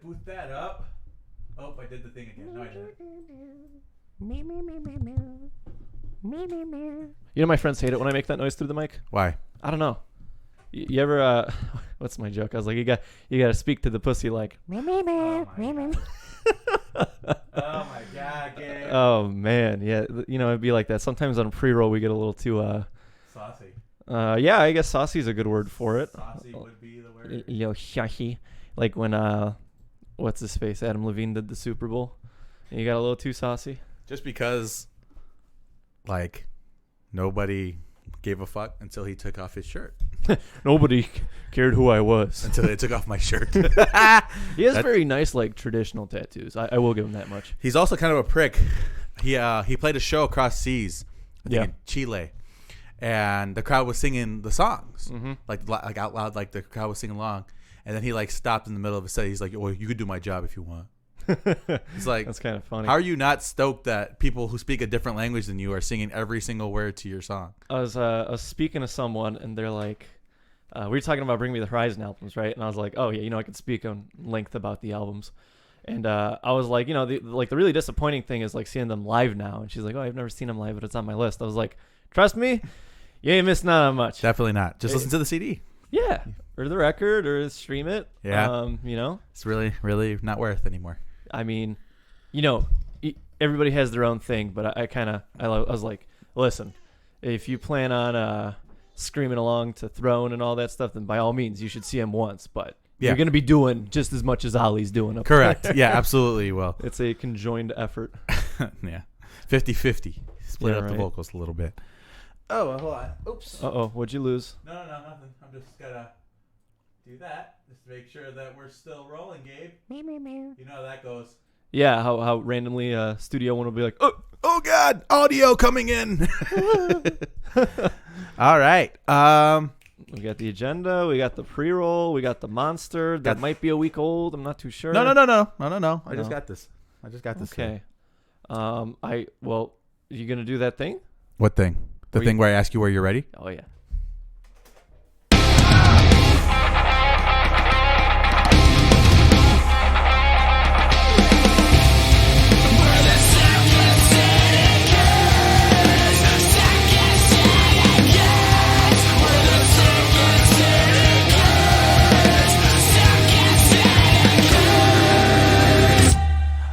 boot that up? Oh, I did the thing again. No, I didn't. You know, my friends hate it when I make that noise through the mic. Why? I don't know. You ever? What's my joke? I was like, you got to speak to the pussy like. Oh my god, Gabe. Oh man, yeah. You know, it'd be like that. Sometimes on pre-roll we get a little too Saucy. Yeah, I guess saucy is a good word for it. Saucy would be the word. Yo, shushy. Like when what's his face? Adam Levine did the Super Bowl. And you got a little too saucy. Just because, like, nobody gave a fuck until he took off his shirt. Nobody cared who I was Until they took off my shirt. He has very nice, like, traditional tattoos. I will give him that much. He's also kind of a prick. He played a show across seas, I think in Chile, and the crowd was singing the songs, like out loud, like the crowd was singing along, and then he like stopped in the middle of a set. He's like, "Well, you could do my job if you want." It's like, that's kind of funny. How are you not stoked that people who speak a different language than you are singing every single word to your song? I was speaking to someone, and they're like, we were talking about Bring Me the Horizon albums, right? And I was like, oh yeah, you know, I can speak on length about the albums. And I was like, you know, the really disappointing thing is like seeing them live now. And she's like, oh, I've never seen them live, but it's on my list. I was like, trust me, you ain't missing out on much. Definitely not. Just listen to the CD. Yeah, or the record, or stream it. Yeah. You know, it's really, really not worth anymore. I mean, you know, everybody has their own thing, but I was like, listen, if you plan on screaming along to Throne and all that stuff, then by all means, you should see him once. But you're going to be doing just as much as Ollie's doing. Correct. Yeah, absolutely. Well, it's a conjoined effort. Yeah. 50-50. Split up the vocals a little bit. Oh, hold on. Oops. Uh-oh. What'd you lose? No, nothing. I'm just going to do that just to make sure that we're still rolling, Gabe. You know how that goes. Yeah, how randomly Studio One will be like, oh God, audio coming in. All right. We got the agenda. We got the pre-roll. We got the monster that might be a week old. I'm not too sure. No. I just got this. Okay. You gonna do that thing? What thing? The thing where I ask you where you're ready? Oh yeah.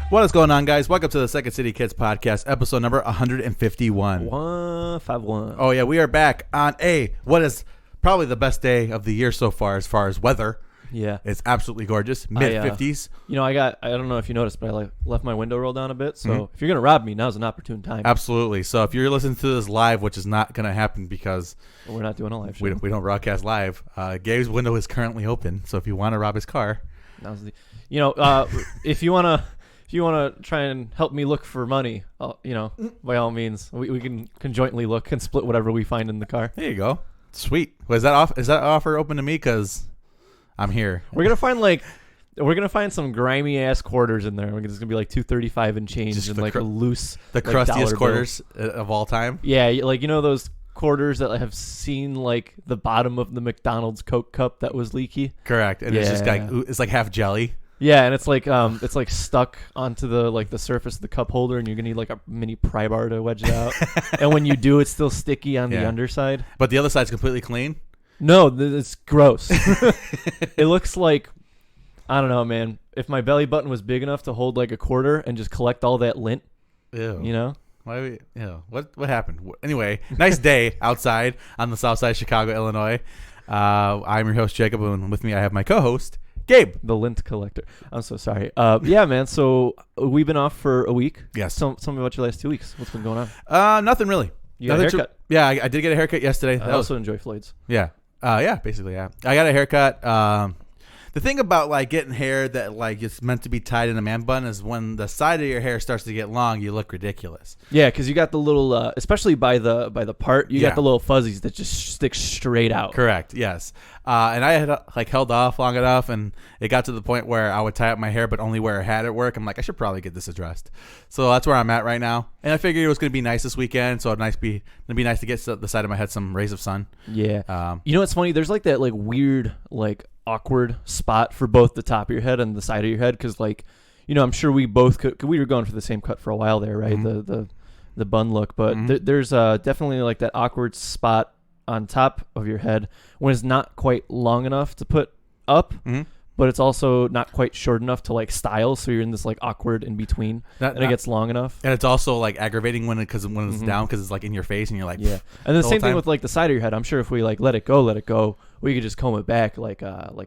What is going on, guys? Welcome to the Second City Kids podcast, episode number 151. 151. Oh, yeah, we are back on what is probably the best day of the year so far as weather. Yeah. It's absolutely gorgeous. Mid-50s. You know, I don't know if you noticed, but I left my window rolled down a bit. So if you're going to rob me, now's an opportune time. Absolutely. So if you're listening to this live, which is not going to happen because we're not doing a live show. We don't broadcast live. Gabe's window is currently open. So if you want to rob his car. If you want to try and help me look for money, by all means, we can conjointly look and split whatever we find in the car. There you go. Sweet. Is that offer open to me? Because I'm here. We're gonna find some grimy ass quarters in there. It's gonna be like $2.35 and change, just and like a loose, the crustiest quarters of all time. Yeah, like those quarters that have seen like the bottom of the McDonald's Coke cup that was leaky. Correct, and it's just it's like half jelly. Yeah, and it's like stuck onto the surface of the cup holder, and you're gonna need like a mini pry bar to wedge it out. And when you do, it's still sticky on the underside. But the other side's completely clean. No, it's gross. It looks like, I don't know, man. If my belly button was big enough to hold like a quarter and just collect all that lint, Ew. Why? What happened? Anyway, nice day outside on the south side of Chicago, Illinois. I'm your host Jacob, and with me I have my co-host Gabe, the lint collector. I'm so sorry. Yeah, man. So we've been off for a week. Yes. Tell me about your last 2 weeks. What's been going on? Nothing really. You got a haircut? Yeah, I did get a haircut yesterday. I also enjoy Floyd's. Yeah. Basically, yeah. I got a haircut. The thing about like getting hair that like it's meant to be tied in a man bun is when the side of your hair starts to get long, you look ridiculous. Yeah, because you got the little, especially by the part, you got the little fuzzies that just stick straight out. Correct. Yes. And I had like held off long enough, and it got to the point where I would tie up my hair, but only wear a hat at work. I'm like, I should probably get this addressed. So that's where I'm at right now. And I figured it was going to be nice this weekend, so it'd be nice to get to the side of my head some rays of sun. Yeah. You know what's funny? There's like that like weird like awkward spot for both the top of your head and the side of your head, because like, you know, I'm sure we both could. We were going for the same cut for a while there, right? Mm-hmm. The bun look, but there's definitely like that awkward spot on top of your head when it's not quite long enough to put up, but it's also not quite short enough to like style. So you're in this like awkward in between, and it gets long enough. And it's also like aggravating when it's down, because it's like in your face, and you're like, yeah. And the same thing with like the side of your head. I'm sure if we like let it go, we could just comb it back like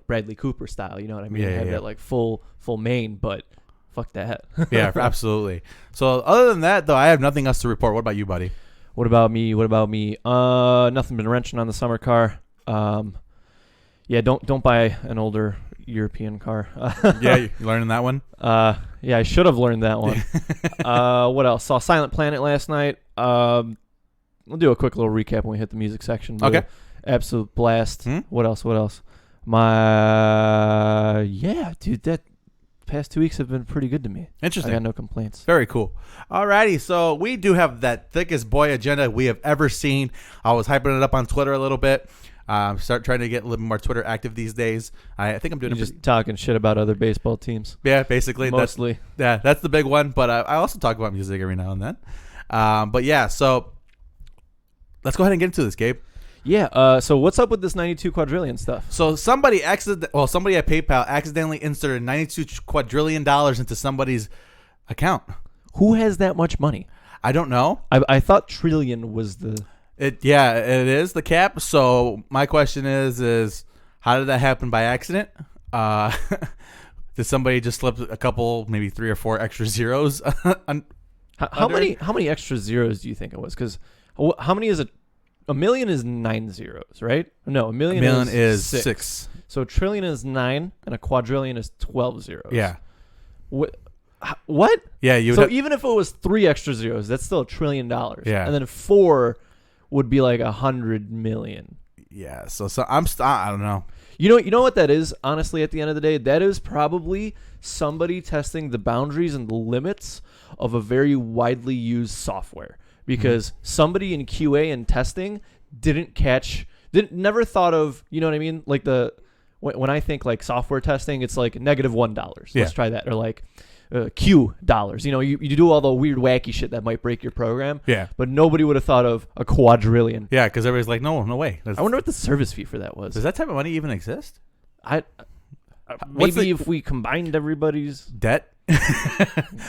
Bradley Cooper style. You know what I mean? Yeah, have that like full mane, but. Fuck that. Yeah, absolutely. So other than that, though, I have nothing else to report. What about you, buddy? What about me? Nothing. Been wrenching on the summer car. Yeah, don't buy an older European car. Yeah, you learning that one? Yeah, I should have learned that one. What else? Saw Silent Planet last night. We'll do a quick little recap when we hit the music section. Okay. Absolute blast. What else? Yeah, dude, that past 2 weeks have been pretty good to me. Interesting. I got no complaints. Very cool. Alrighty, so we do have that thickest boy agenda we have ever seen. I was hyping it up on Twitter a little bit. Start trying to get a little more Twitter active these days. I think I'm doing just talking shit about other baseball teams. Yeah, basically. Mostly. That's the big one. But I also talk about music every now and then. But yeah, so let's go ahead and get into this, Gabe. Yeah, so what's up with this 92 quadrillion stuff? So somebody at PayPal accidentally inserted $92 quadrillion into somebody's account. Who has that much money? I don't know. I thought trillion was the... It is the cap. So my question is how did that happen by accident? Did somebody just slip a couple, maybe 3 or 4 extra zeros? How many extra zeros do you think it was? Because how many is it? A million is 9 zeros, right? No, a million is 6. So a trillion is 9, and a quadrillion is 12 zeros. Yeah. What? Yeah. Even if it was 3 extra zeros, that's still $1 trillion. Yeah. And then 4 would be like 100 million. Yeah. So I don't know. You know what that is? Honestly, at the end of the day, that is probably somebody testing the boundaries and the limits of a very widely used software. Because somebody in QA and testing never thought of, you know what I mean? Like when I think like software testing, it's like -$1. Yeah. Let's try that. Or like Q dollars. You know, you do all the weird wacky shit that might break your program. Yeah. But nobody would have thought of a quadrillion. Yeah, because everybody's like, no way. I wonder what the service fee for that was. Does that type of money even exist? Maybe if we combined everybody's debt.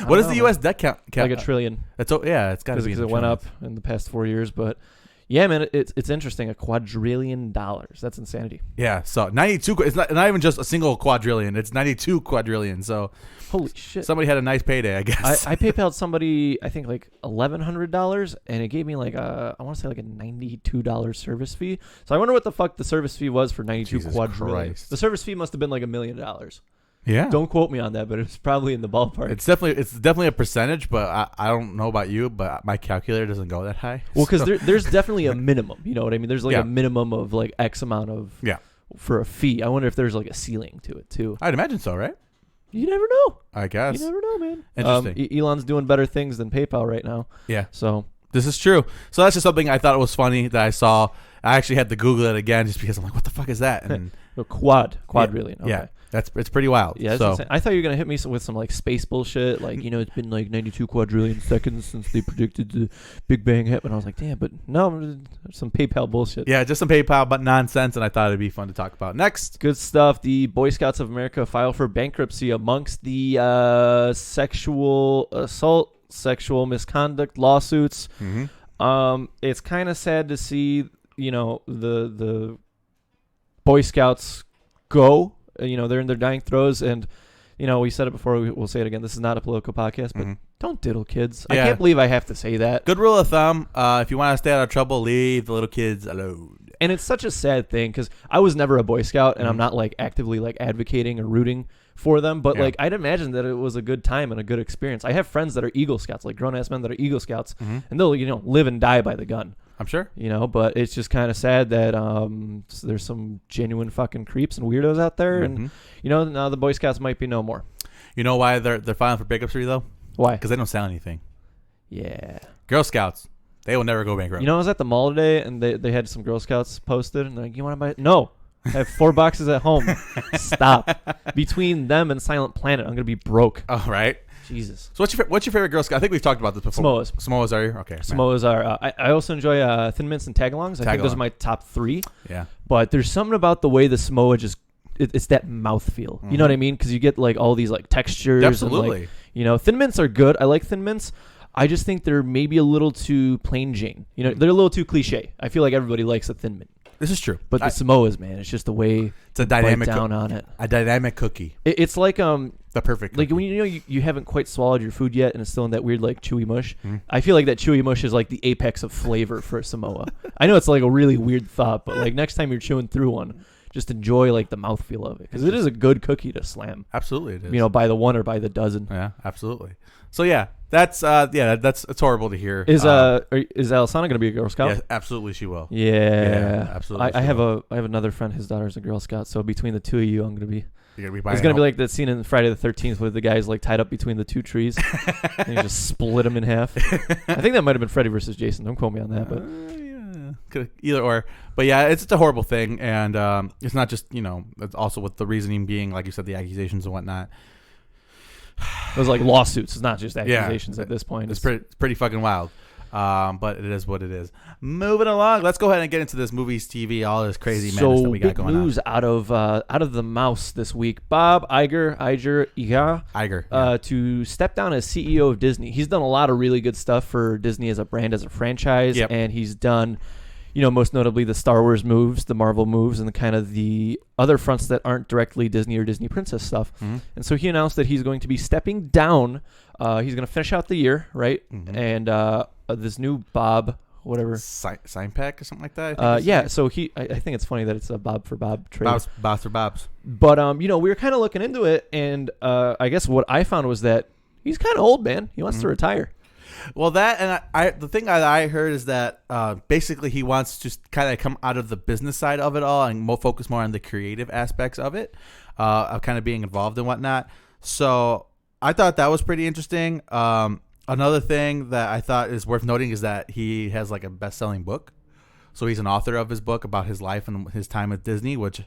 What is the U.S. debt count? Like $1 trillion. It's got to be because it went up in the past 4 years. But yeah, man, it's interesting. $1 quadrillion. That's insanity. Yeah. So 92. It's not even just a single quadrillion. It's 92 quadrillion. So holy shit. Somebody had a nice payday, I guess. I PayPal'd somebody, I think like $1,100, and it gave me like I want to say like a $92 service fee. So I wonder what the fuck the service fee was for 92 quadrillion. Christ. The service fee must have been like $1 million. Yeah. Don't quote me on that, but it's probably in the ballpark. It's definitely a percentage, but I don't know about you, but my calculator doesn't go that high. Well, because there's definitely a minimum. You know what I mean? There's like a minimum of like X amount of for a fee. I wonder if there's like a ceiling to it too. I'd imagine so, right? You never know. I guess. You never know, man. Interesting. Elon's doing better things than PayPal right now. Yeah. So this is true. So that's just something I thought it was funny that I saw. I actually had to Google it again just because I'm like, what the fuck is that? And quadrillion. Okay. Yeah. It's pretty wild. Yeah, so I thought you were gonna hit me with some like space bullshit, like it's been like 92 quadrillion seconds since they predicted the Big Bang hit, and I was like, damn, but no, some PayPal bullshit. Yeah, just some PayPal but nonsense, and I thought it'd be fun to talk about. Next, good stuff. The Boy Scouts of America file for bankruptcy amongst the sexual assault, sexual misconduct lawsuits. It's kind of sad to see, the Boy Scouts go. They're in their dying throes, and we said it before. We'll say it again. This is not a political podcast, but don't diddle kids. Yeah. I can't believe I have to say that. Good rule of thumb: if you want to stay out of trouble, leave the little kids alone. And it's such a sad thing because I was never a Boy Scout, and I'm not like actively like advocating or rooting for them. But like I'd imagine that it was a good time and a good experience. I have friends that are Eagle Scouts, like grown ass men that are Eagle Scouts, and they'll live and die by the gun. I'm sure. But it's just kind of sad that there's some genuine fucking creeps and weirdos out there, and now the Boy Scouts might be no more. You know why they're filing for bankruptcy though? Why? Because they don't sell anything. Yeah. Girl Scouts, they will never go bankrupt. I was at the mall today, and they had some Girl Scouts posted, and they're like, "You want to buy it?" No. I have 4 boxes at home. Stop. Between them and Silent Planet, I'm gonna be broke. Oh, right. Jesus. So what's your favorite Girl Scout? I think we've talked about this before. Samoas are you? Okay. Samoas are. I also enjoy Thin Mints and Tagalongs. I think those are my top 3. Yeah. But there's something about the way the Samoa just it's that mouthfeel. You know what I mean? Because you get like all these like textures. Absolutely. And, Thin Mints are good. I like Thin Mints. I just think they're maybe a little too plain Jane. They're a little too cliche. I feel like everybody likes a Thin Mint. This is true. But the Samoas, man, it's just the way it's a dynamic down on it. A dynamic cookie. It's like the perfect cookie. like when you haven't quite swallowed your food yet and it's still in that weird like chewy mush. I feel like that chewy mush is like the apex of flavor for a Samoa. I know it's like a really weird thought, but like next time you're chewing through one, just enjoy like the mouthfeel of it because it is a good cookie to slam. Absolutely, it is. By the one or by the dozen. Yeah, absolutely. So yeah, that's it's horrible to hear. Is Alessandra going to be a Girl Scout? Yeah, absolutely she will. Yeah, absolutely. I have another friend. His daughter's a Girl Scout. So between the two of you, I'm going to be. You're gonna be it's going to be like that scene in Friday the 13th where the guy's like tied up between the 2 trees and you just split him in half. I think that might have been Freddy versus Jason. Don't quote me on that, but. Either or, but yeah, it's a horrible thing, and it's not just it's also with the reasoning being like you said, the accusations and whatnot. It was like lawsuits. It's not just accusations at this point. It's pretty fucking wild. But it is what it is. Moving along, let's go ahead and get into this movies, TV, all this crazy madness that we got going on. So big news out of the mouse this week. Iger, to step down as CEO of Disney. He's done a lot of really good stuff for Disney as a brand, as a franchise, and he's done. Most notably the Star Wars moves, the Marvel moves, and the kind of the other fronts that aren't directly Disney or Disney Princess stuff. Mm-hmm. And so he announced that he's going to be stepping down. He's going to finish out the year, right? Mm-hmm. And this new Bob, whatever. Sign pack or something like that? Yeah, so I think it's funny that it's a Bob for Bob trade. Bobs for Bobs. But, we were kind of looking into it, and I guess what I found was that he's kind of old, man. He wants to retire. Well, that and the thing I heard is that basically he wants to kind of come out of the business side of it all and focus more on the creative aspects of it, of kind of being involved and whatnot. So I thought that was pretty interesting. Another thing that I thought is worth noting is that he has like a best-selling book. So he's an author of his book about his life and his time at Disney, which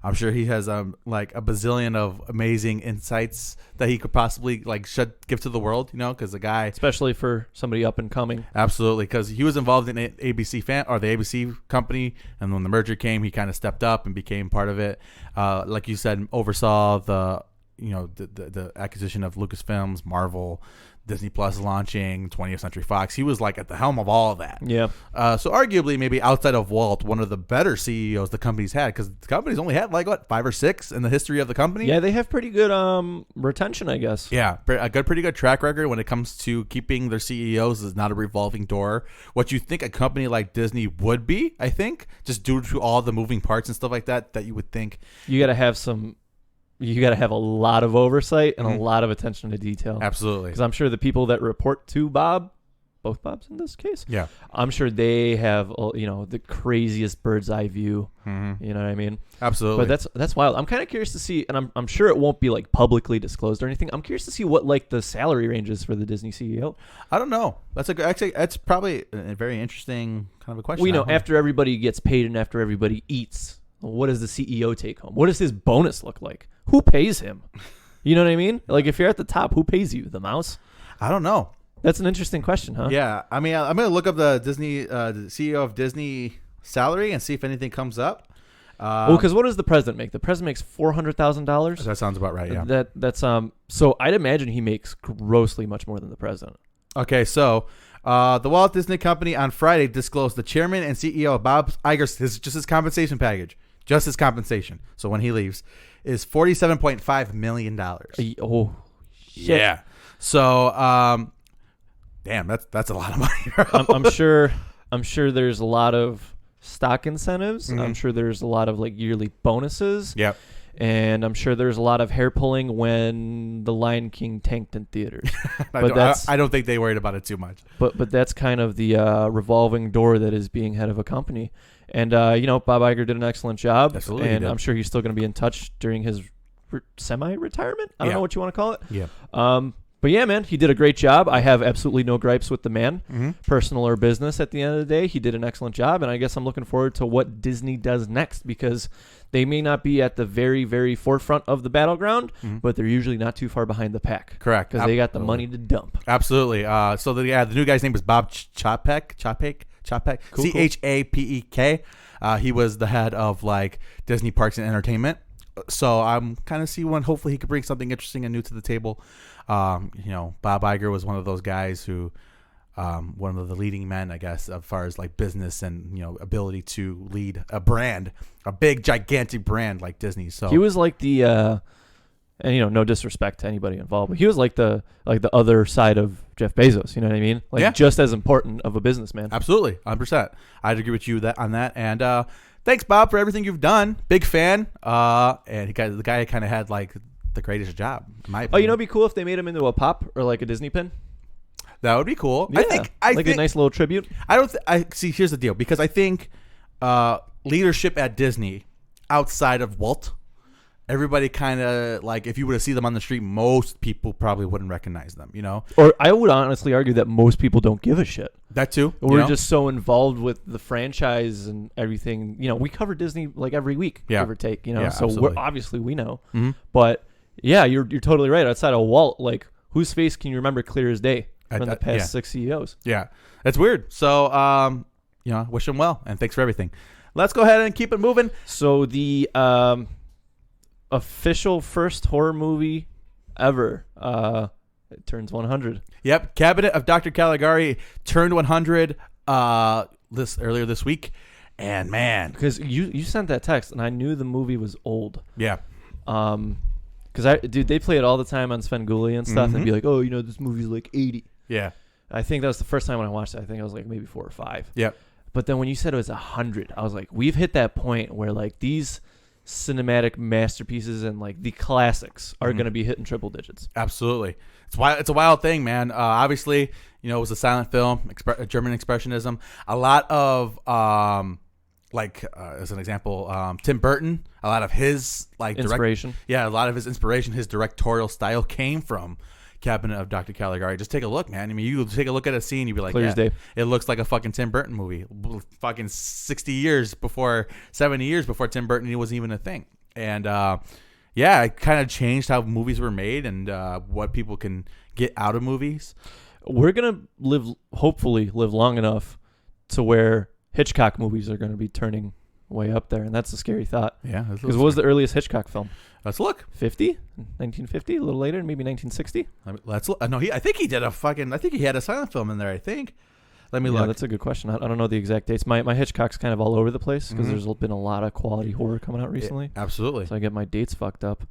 I'm sure he has like a bazillion of amazing insights that he could possibly should give to the world, because the guy, especially for somebody up and coming, absolutely, because he was involved in ABC the ABC company, and when the merger came, he kind of stepped up and became part of it. Like you said, oversaw the acquisition of Lucasfilms, Marvel, Disney Plus launching, 20th Century Fox. He was like at the helm of all of that. Yeah. So arguably, maybe outside of Walt, one of the better CEOs the company's had, because the company's only had 5 or 6 in the history of the company. Yeah, they have pretty good retention, I guess. Yeah, pretty good track record when it comes to keeping their CEOs is not a revolving door. What you think a company like Disney would be, I think, just due to all the moving parts and stuff like that you would think. You got to have a lot of oversight and a lot of attention to detail. Absolutely. Because I'm sure the people that report to Bob, both Bobs in this case, yeah, I'm sure they have the craziest bird's eye view. Mm-hmm. You know what I mean? Absolutely. But that's wild. I'm kind of curious to see, and I'm sure it won't be publicly disclosed or anything. I'm curious to see what the salary range is for the Disney CEO. I don't know. That's probably a very interesting kind of a question. Well, after everybody gets paid and after everybody eats, what does the CEO take home? What does his bonus look like? Who pays him? You know what I mean? If you're at the top, who pays you? The mouse? I don't know. That's an interesting question, huh? Yeah. I mean, I'm going to look up the CEO of Disney salary and see if anything comes up. Because what does the president make? The president makes $400,000. That sounds about right, yeah. That's So I'd imagine he makes grossly much more than the president. Okay, so the Walt Disney Company on Friday disclosed the chairman and CEO of Bob Iger, his compensation package. Just his compensation. So when he leaves, is $47.5 million. Oh, shit. Yeah. So, damn, that's a lot of money. I'm sure there's a lot of stock incentives. Mm-hmm. I'm sure there's a lot of yearly bonuses. Yep. And I'm sure there's a lot of hair pulling when The Lion King tanked in theaters. I don't think they worried about it too much. But that's kind of the revolving door that is being head of a company. And, Bob Iger did an excellent job. Absolutely, and I'm sure he's still going to be in touch during his semi-retirement. I don't know what you want to call it. Yeah. But yeah, man, he did a great job. I have absolutely no gripes with the man, Mm-hmm. personal or business. At the end of the day, he did an excellent job, and I guess I'm looking forward to what Disney does next, because they may not be at the very, very forefront of the battleground, but they're usually not too far behind the pack. Correct. Because they got the money to dump. Absolutely. So the new guy's name is Bob Chapek. Cool, Chapek. He was the head of like Disney Parks and Entertainment. So I'm kind of see when hopefully he could bring something interesting and new to the table. Bob Iger was one of those guys who, one of the leading men, I guess, as far as like business and ability to lead a brand, a big gigantic brand like Disney. So he was like the, and no disrespect to anybody involved, but he was like the other side of Jeff Bezos. You know what I mean? Just as important of a businessman. Absolutely, 100%. I'd agree with you on that. And thanks, Bob, for everything you've done. Big fan. And the guy kind of had like the greatest job, in my opinion. It'd be cool if they made him into a pop or like a Disney pin. That would be cool. Yeah, I think a nice little tribute. See, here's the deal, because I think leadership at Disney outside of Walt, everybody kind of like, if you were to see them on the street, most people probably wouldn't recognize them, Or I would honestly argue that most people don't give a shit. That too. We're just so involved with the franchise and everything. We cover Disney like every week, give or take. So absolutely. we know. Mm-hmm. But yeah, you're totally right. Outside of Walt, like whose face can you remember clear as day from the past 6 CEOs? Yeah, that's weird. So wish him well and thanks for everything. Let's go ahead and keep it moving. So the official first horror movie ever, it turns 100. Yep, Cabinet of Dr. Caligari turned 100 earlier this week, and man, because you sent that text and I knew the movie was old. Yeah. Because they play it all the time on Svengoolie and stuff, and be like, oh, this movie's like 80. Yeah. I think that was the first time when I watched it. I think I was like maybe 4 or 5. Yep. But then when you said it was 100, I was like, we've hit that point where like these cinematic masterpieces and like the classics are going to be hitting triple digits. Absolutely. It's a wild thing, man. Obviously, it was a silent film, German expressionism. A lot of as an example, Tim Burton, a lot of his inspiration. A lot of his inspiration, his directorial style came from Cabinet of Dr. Caligari. Just take a look, man. I mean, you take a look at a scene, you'd be like, clear as day. It looks like a fucking Tim Burton movie. Fucking 70 years before Tim Burton was even a thing. And it kind of changed how movies were made and what people can get out of movies. We're gonna hopefully live long enough to where Hitchcock movies are going to be turning way up there, and that's a scary thought. Yeah, because what was the earliest Hitchcock film? Let's look. 1950, a little later, maybe 1960. Let's look. No, I think he did I think he had a silent film in there. I think. Let me look. That's a good question. I don't know the exact dates. My Hitchcock's kind of all over the place because there's been a lot of quality horror coming out recently. Absolutely. So I get my dates fucked up.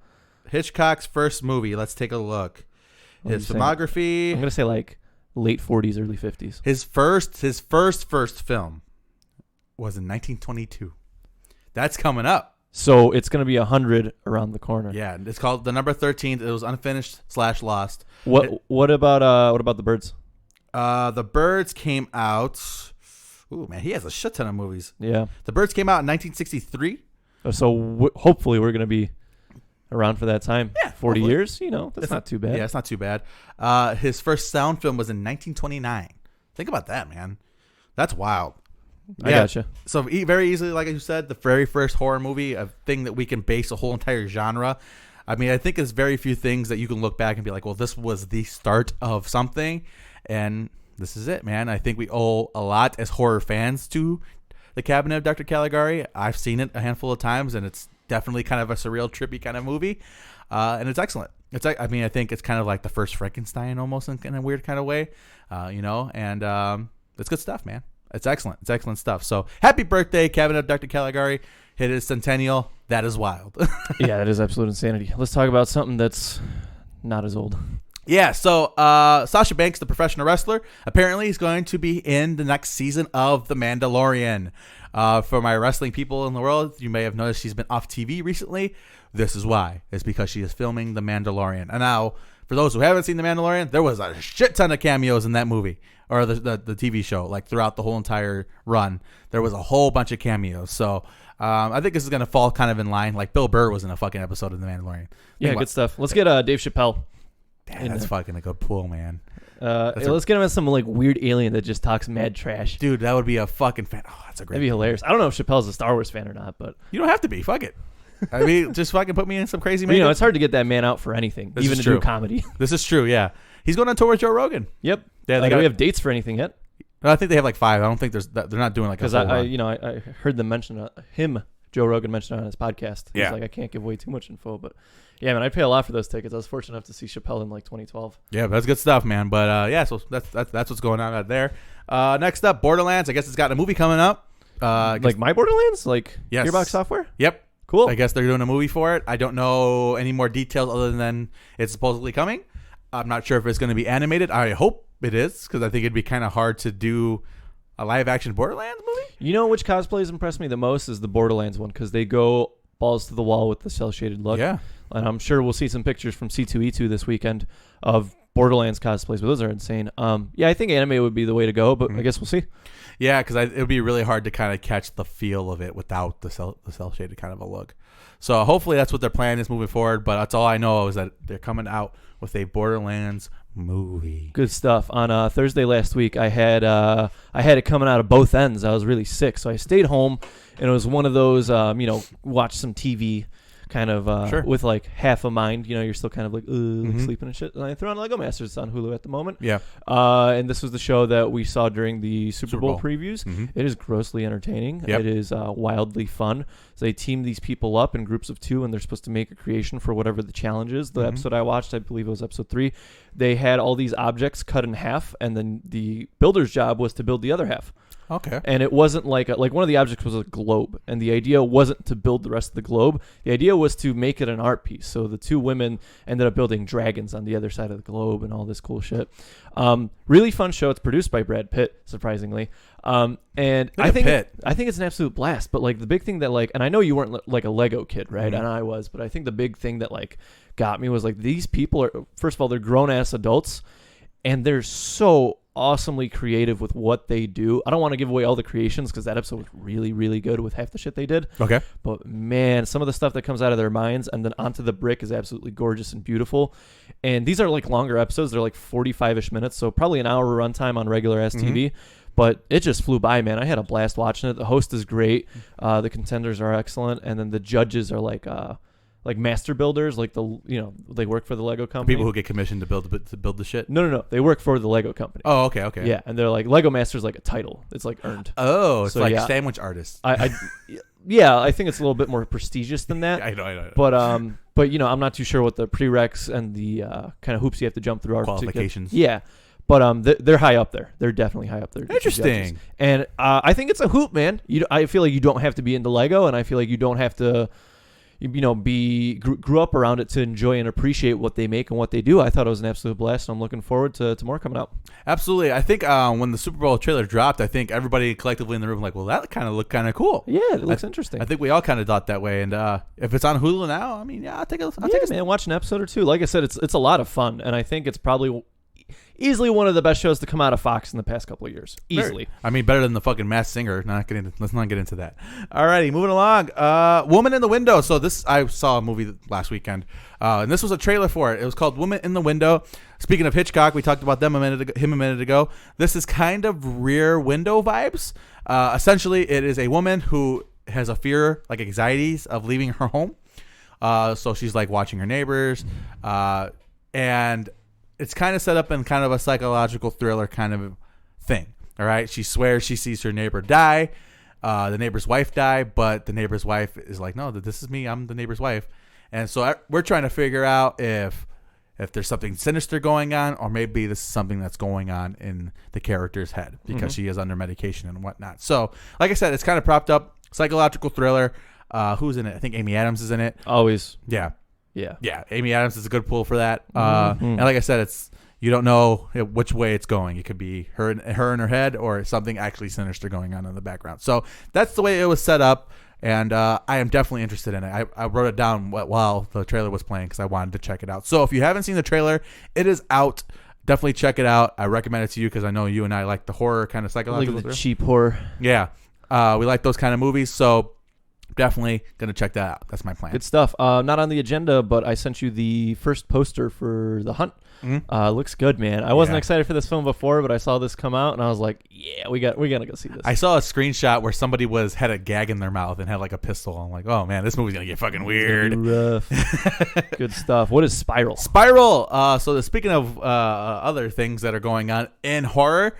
Hitchcock's first movie. Let's take a look. His filmography. I'm gonna say like late 40s, early 50s. His first film was in 1922. That's coming up. So it's going to be 100 around the corner. Yeah, it's called The Number 13. It was unfinished / lost. What about The Birds? The Birds came out. Ooh, man, he has a shit ton of movies. Yeah. The Birds came out in 1963. So hopefully we're going to be around for that time. Yeah, 40 years, that's not too bad. Yeah, it's not too bad. His first sound film was in 1929. Think about that, man. That's wild. I gotcha. So very easily, like you said, the very first horror movie, a thing that we can base a whole entire genre. I mean, I think there's very few things that you can look back and be like, well, this was the start of something, and this is it, man. I think we owe a lot as horror fans to The Cabinet of Dr. Caligari. I've seen it a handful of times, and it's definitely kind of a surreal, trippy kind of movie, and it's excellent. I think it's kind of like the first Frankenstein almost in a weird kind of way, and it's good stuff, man. It's excellent. It's excellent stuff. So happy birthday, Cabinet of Dr. Caligari. Hit his centennial. That is wild. Yeah, that is absolute insanity. Let's talk about something that's not as old. Yeah, so Sasha Banks, the professional wrestler, apparently is going to be in the next season of The Mandalorian. For my wrestling people in the world, you may have noticed she's been off TV recently. this is why. It's because she is filming The Mandalorian. And now, for those who haven't seen The Mandalorian, there was a shit ton of cameos in that movie or the TV show. Like throughout the whole entire run, there was a whole bunch of cameos. So I think this is going to fall kind of in line. Like Bill Burr was in a fucking episode of The Mandalorian. Yeah, good stuff. Let's get Dave Chappelle. Damn, that's fucking a good pull, man. Let's get him as some like weird alien that just talks mad trash. Dude, that would be a fucking fan. Oh, that's a great. That'd be hilarious. I don't know if Chappelle's a Star Wars fan or not, but you don't have to be. Fuck it. I mean, just fucking put me in some crazy. You know, it's hard to get that man out for anything, even to do comedy. This is true. Yeah, he's going on tour with Joe Rogan. Yep. Yeah, do we have dates for anything yet? I think they have like 5. I don't think they're not doing like a whole because I heard them mention Joe Rogan mentioned on his podcast. He's like, I can't give away too much info, but yeah, man, I'd pay a lot for those tickets. I was fortunate enough to see Chappelle in like 2012. Yeah, that's good stuff, man. But yeah, so that's what's going on out there. Next up, Borderlands. I guess it's got a movie coming up. Like My Borderlands, like yes. Gearbox Software. Yep. Cool. I guess they're doing a movie for it. I don't know any more details other than it's supposedly coming. I'm not sure if it's going to be animated. I hope it is because I think it'd be kind of hard to do a live action Borderlands movie. You know which cosplays impressed me the most is the Borderlands one because they go balls to the wall with the cell shaded look. Yeah. And I'm sure we'll see some pictures from C2E2 this weekend of Borderlands cosplays, but those are insane. Yeah, I think anime would be the way to go, but I guess we'll see. Yeah, because it would be really hard to kind of catch the feel of it without the cell shaded kind of a look. So hopefully that's what their plan is moving forward. But that's all I know is that they're coming out with a Borderlands movie. Good stuff. On Thursday last week, I had it coming out of both ends. I was really sick, so I stayed home, and it was one of those watch some TV kind of with like half a mind. You know, you're still kind of like sleeping and shit. And I threw on Lego Masters. It's on Hulu at the moment. Yeah. And this was the show that we saw during the Super Bowl previews. Mm-hmm. It is grossly entertaining. Yep. It is wildly fun. So they team these people up in groups of 2, and they're supposed to make a creation for whatever the challenge is. The episode I watched, I believe it was episode 3. They had all these objects cut in half, and then the builder's job was to build the other half. Okay. And it wasn't like one of the objects was a globe, and the idea wasn't to build the rest of the globe. The idea was to make it an art piece. So the 2 women ended up building dragons on the other side of the globe and all this cool shit. Really fun show. It's produced by Brad Pitt, surprisingly. And I think it's an absolute blast. But like the big thing that and I know you weren't like a Lego kid, right? Mm-hmm. And I was, but I think the big thing that got me was these people are, first of all, they're grown ass adults, and they're so awesomely creative with what they do. I don't want to give away all the creations because that episode was really, really good with half the shit they did. Okay. But man, some of the stuff that comes out of their minds and then onto the brick is absolutely gorgeous and beautiful. And these are longer episodes. They're 45-ish minutes, so probably an hour runtime on regular ass TV. But it just flew by, man. I had a blast watching it. The host is great. The contenders are excellent, and then the judges are like master builders, they work for the Lego company. People who get commissioned to build the shit. No, they work for the Lego company. Oh, okay. Yeah, and they're Lego Master's like a title. It's earned. Oh, it's sandwich artist. I think it's a little bit more prestigious than that. I know. But I'm not too sure what the prereqs and the kind of hoops you have to jump through are. Qualifications. Yeah. But they're high up there. They're definitely high up there. Interesting. And I think it's a hoop, man. I feel like you don't have to be into Lego, and I feel like you don't have to grew up around it to enjoy and appreciate what they make and what they do. I thought it was an absolute blast, and I'm looking forward to more coming out. Absolutely. I think when the Super Bowl trailer dropped, I think everybody collectively in the room well, that kind of looked kind of cool. Yeah, it looks interesting. I think we all kind of thought that way. And if it's on Hulu now, I mean, I'll take a man, watch an episode or 2. Like I said, it's a lot of fun, and I think it's probably easily one of the best shows to come out of Fox in the past couple of years. Easily. Better than the fucking Masked Singer. Let's not get into that. Alrighty, moving along. Woman in the Window. So I saw a movie last weekend, and this was a trailer for it. It was called Woman in the Window. Speaking of Hitchcock, we talked about him a minute ago. This is kind of Rear Window vibes. Essentially, it is a woman who has a fear, anxieties of leaving her home. So she's watching her neighbors, and it's kind of set up in kind of a psychological thriller kind of thing. All right. She swears she sees her neighbor die, the neighbor's wife die, but the neighbor's wife is no, this is me. I'm the neighbor's wife. And so we're trying to figure out if there's something sinister going on, or maybe this is something that's going on in the character's head because she is under medication and whatnot. So like I said, it's kind of propped up psychological thriller. Who's in it? I think Amy Adams is in it. Always. Yeah. Yeah. Amy Adams is a good pull for that. And like I said, you don't know which way it's going. It could be her in her head, or something actually sinister going on in the background. So that's the way it was set up. And I am definitely interested in it. I wrote it down while the trailer was playing because I wanted to check it out. So if you haven't seen the trailer, it is out. Definitely check it out. I recommend it to you because I know you and I like the horror kind of psychological. Like the cheap horror. Yeah. We like those kind of movies. So definitely going to check that out. That's my plan. Good stuff. Not on the agenda, but I sent you the first poster for The Hunt. Looks good, man. I wasn't excited for this film before, but I saw this come out, and I was like, yeah, we got to go see this. I saw a screenshot where somebody had a gag in their mouth and had like a pistol. I'm like, oh, man, this movie's going to get fucking weird. Rough. Good stuff. What is Spiral? So speaking of other things that are going on in horror,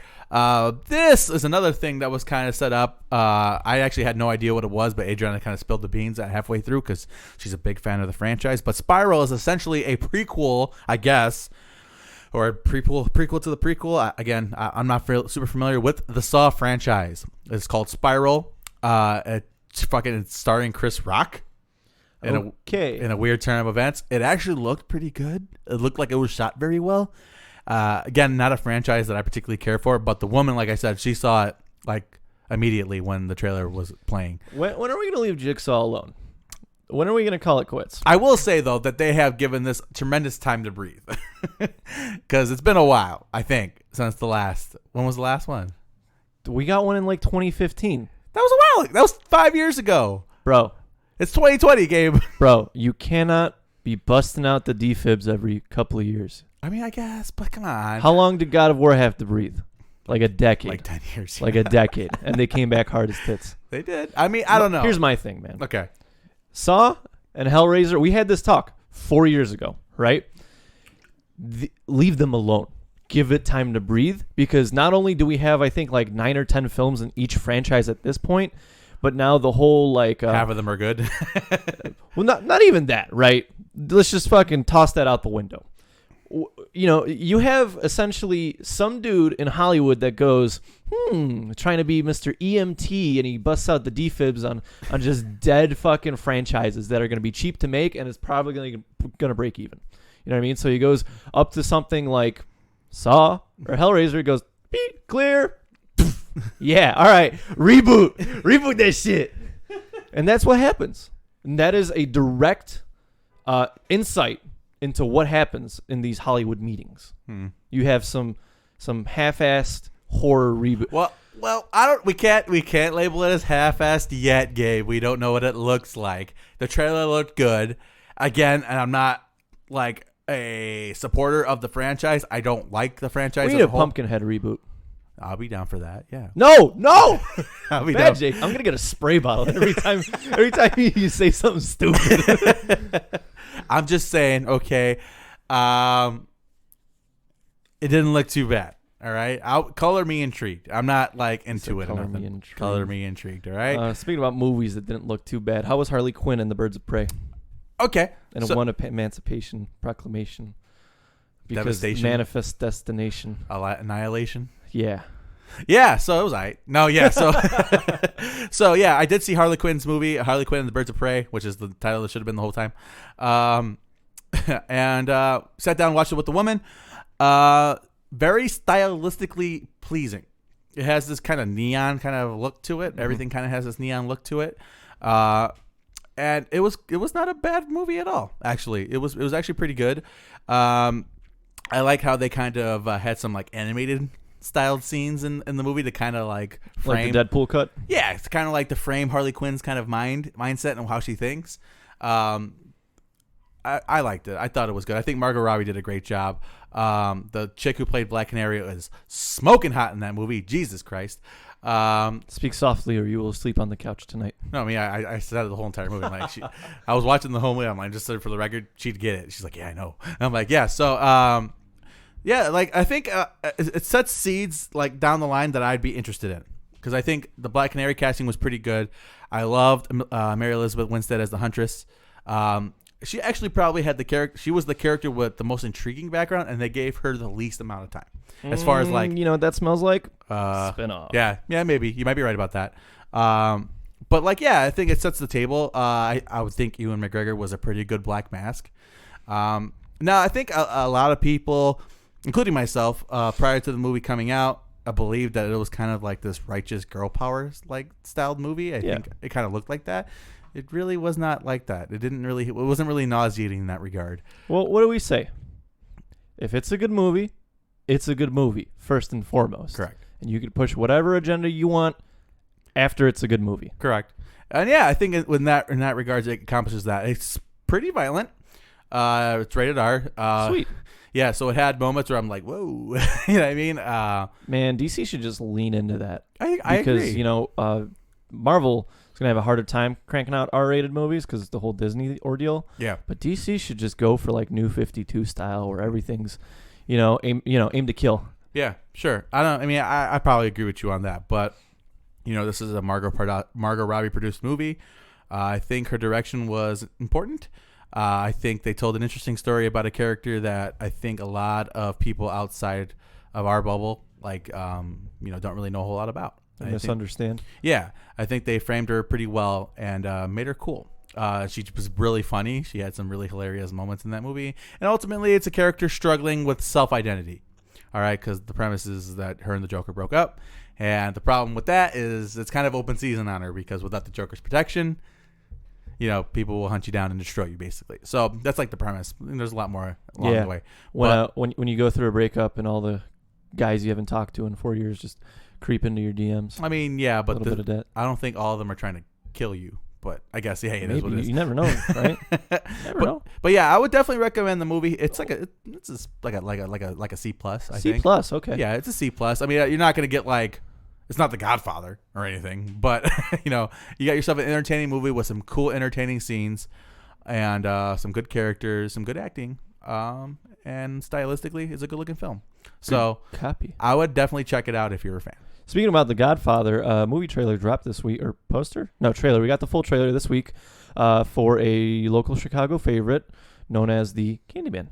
this is another thing that was kind of set up. I actually had no idea what it was, but Adriana kind of spilled the beans halfway through because she's a big fan of the franchise. But Spiral is essentially a prequel, I guess, or a prequel to the prequel. Again, I'm not super familiar with the Saw franchise. It's called Spiral. It's starring Chris Rock. In a weird turn of events. It actually looked pretty good. It looked like it was shot very well. Again, not a franchise that I particularly care for, but the woman, like I said, she saw it like immediately when the trailer was playing. When are we going to leave Jigsaw alone? When are we going to call it quits? I will say, though, that they have given this tremendous time to breathe. Because it's been a while, I think, since the last. When was the last one? We got one in like 2015. That was a while. That was 5 years ago. Bro. It's 2020, Gabe. Bro, you cannot be busting out the defibs every couple of years. I mean, I guess, but come on. How long did God of War have to breathe? Like a decade. Like 10 years. Like a decade. And they came back hard as tits. They did. I mean, I don't know. Here's my thing, man. Okay. Saw and Hellraiser, we had this talk 4 years ago, right? Leave them alone. Give it time to breathe, because not only do we have, I think, like 9 or 10 films in each franchise at this point, but now the whole like half of them are good. Well, not even that, right? Let's just fucking toss that out the window. You know, you have essentially some dude in Hollywood that goes, trying to be Mr. EMT, and he busts out the defibs on just dead fucking franchises that are going to be cheap to make and is probably going to break even. You know what I mean? So he goes up to something like Saw or Hellraiser. He goes, beep, clear. Yeah, all right. Reboot that shit. And that's what happens. And that is a direct insight into what happens in these Hollywood meetings. You have some half-assed horror reboot. Well, we can't label it as half-assed yet, Gabe. We don't know what it looks like. The trailer looked good. Again, and I'm not like a supporter of the franchise. I don't like the franchise. We need a Pumpkinhead reboot. I'll be down for that. Yeah. No. I'll be Bad, down. Jake. I'm gonna get a spray bottle every time you say something stupid. I'm just saying, okay. It didn't look too bad. All right. Color me intrigued. I'm not like into it. Color me intrigued. All right. Speaking about movies that didn't look too bad, how was Harley Quinn and the Birds of Prey? Okay. And it won an Emancipation Proclamation. Because Devastation. Manifest Destination. Annihilation. Yeah. Yeah, so it was all right. No, yeah, so so yeah, I did see Harley Quinn's movie, Harley Quinn and the Birds of Prey, which is the title that should have been the whole time. And sat down and watched it with the woman. Very stylistically pleasing. It has this kind of neon kind of look to it. Everything kind of has this neon look to it. And it was not a bad movie at all, actually. It was actually pretty good. I like how they kind of had some like animated styled scenes in the movie to kind of like frame, like the Deadpool cut. Yeah, it's kind of like to frame Harley Quinn's kind of mindset and how she thinks. I liked it. I thought it was good. I think Margot Robbie did a great job. The chick who played Black Canary was smoking hot in that movie. Jesus Christ. Speak softly or you will sleep on the couch tonight. No, I mean, I said it the whole entire movie. I'm like, I was watching the whole movie. I'm like, just for the record, she'd get it. She's like, yeah, I know. And I'm like, yeah. So, yeah, like I think it sets seeds like down the line that I'd be interested in, because I think the Black Canary casting was pretty good. I loved Mary Elizabeth Winstead as the Huntress. She actually probably had the character. She was the character with the most intriguing background, and they gave her the least amount of time. As far as like, you know what that smells like? Spin-off. Yeah, maybe you might be right about that. But like, yeah, I think it sets the table. I would think Ewan McGregor was a pretty good Black Mask. Now I think a lot of people, including myself, prior to the movie coming out, believed that it was kind of like this righteous girl power like styled movie. I think it kind of looked like that. It really was not like that. It wasn't really nauseating in that regard. Well, what do we say? If it's a good movie, it's a good movie, first and foremost. Correct. And you can push whatever agenda you want after it's a good movie. Correct. And yeah, I think in that regards, it accomplishes that. It's pretty violent. It's rated R. Sweet. Yeah, so it had moments where I'm like, whoa. You know what I mean? Man, DC should just lean into that. I because, agree. Marvel is going to have a harder time cranking out R-rated movies because the whole Disney ordeal. Yeah. But DC should just go for like New 52 style where everything's, aim to kill. Yeah, sure. I probably agree with you on that. But, this is a Margot Robbie produced movie. I think her direction was important. I think they told an interesting story about a character that I think a lot of people outside of our bubble, don't really know a whole lot about. I misunderstand. I think they framed her pretty well and made her cool. She was really funny. She had some really hilarious moments in that movie. And ultimately, it's a character struggling with self-identity. All right, because the premise is that her and the Joker broke up. And the problem with that is it's kind of open season on her because without the Joker's protection, people will hunt you down and destroy you, basically. So that's like the premise. And there's a lot more along the way. When you go through a breakup and all the guys you haven't talked to in 4 years just creep into your DMs. I mean, yeah, but a little bit of that. I don't think all of them are trying to kill you. But I guess, it Maybe. is what it is. You never know, right? Never know. But yeah, I would definitely recommend the movie. It's like a C plus. I think. C plus, okay. Yeah, it's a C plus. I mean, you're not gonna get it's not The Godfather or anything, but you got yourself an entertaining movie with some cool, entertaining scenes, and some good characters, some good acting, and stylistically, it's a good looking film. So, copy. I would definitely check it out if you're a fan. Speaking about The Godfather, movie trailer dropped this week, or poster? No, trailer. We got the full trailer this week for a local Chicago favorite known as the Candyman.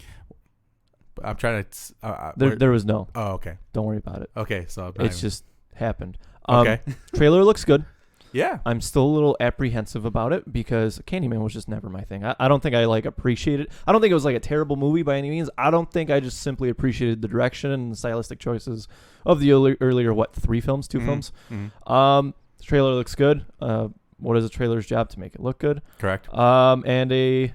I'm trying to... there was no. Oh, okay. Don't worry about it. Okay, so... It's just happened. Okay. Trailer looks good. Yeah. I'm still a little apprehensive about it because Candyman was just never my thing. I don't think I appreciated it. I don't think it was a terrible movie by any means. I don't think I just simply appreciated the direction and the stylistic choices of the earlier, 2 films? Mm-hmm. The trailer looks good. What is a trailer's job? To make it look good. Correct. And a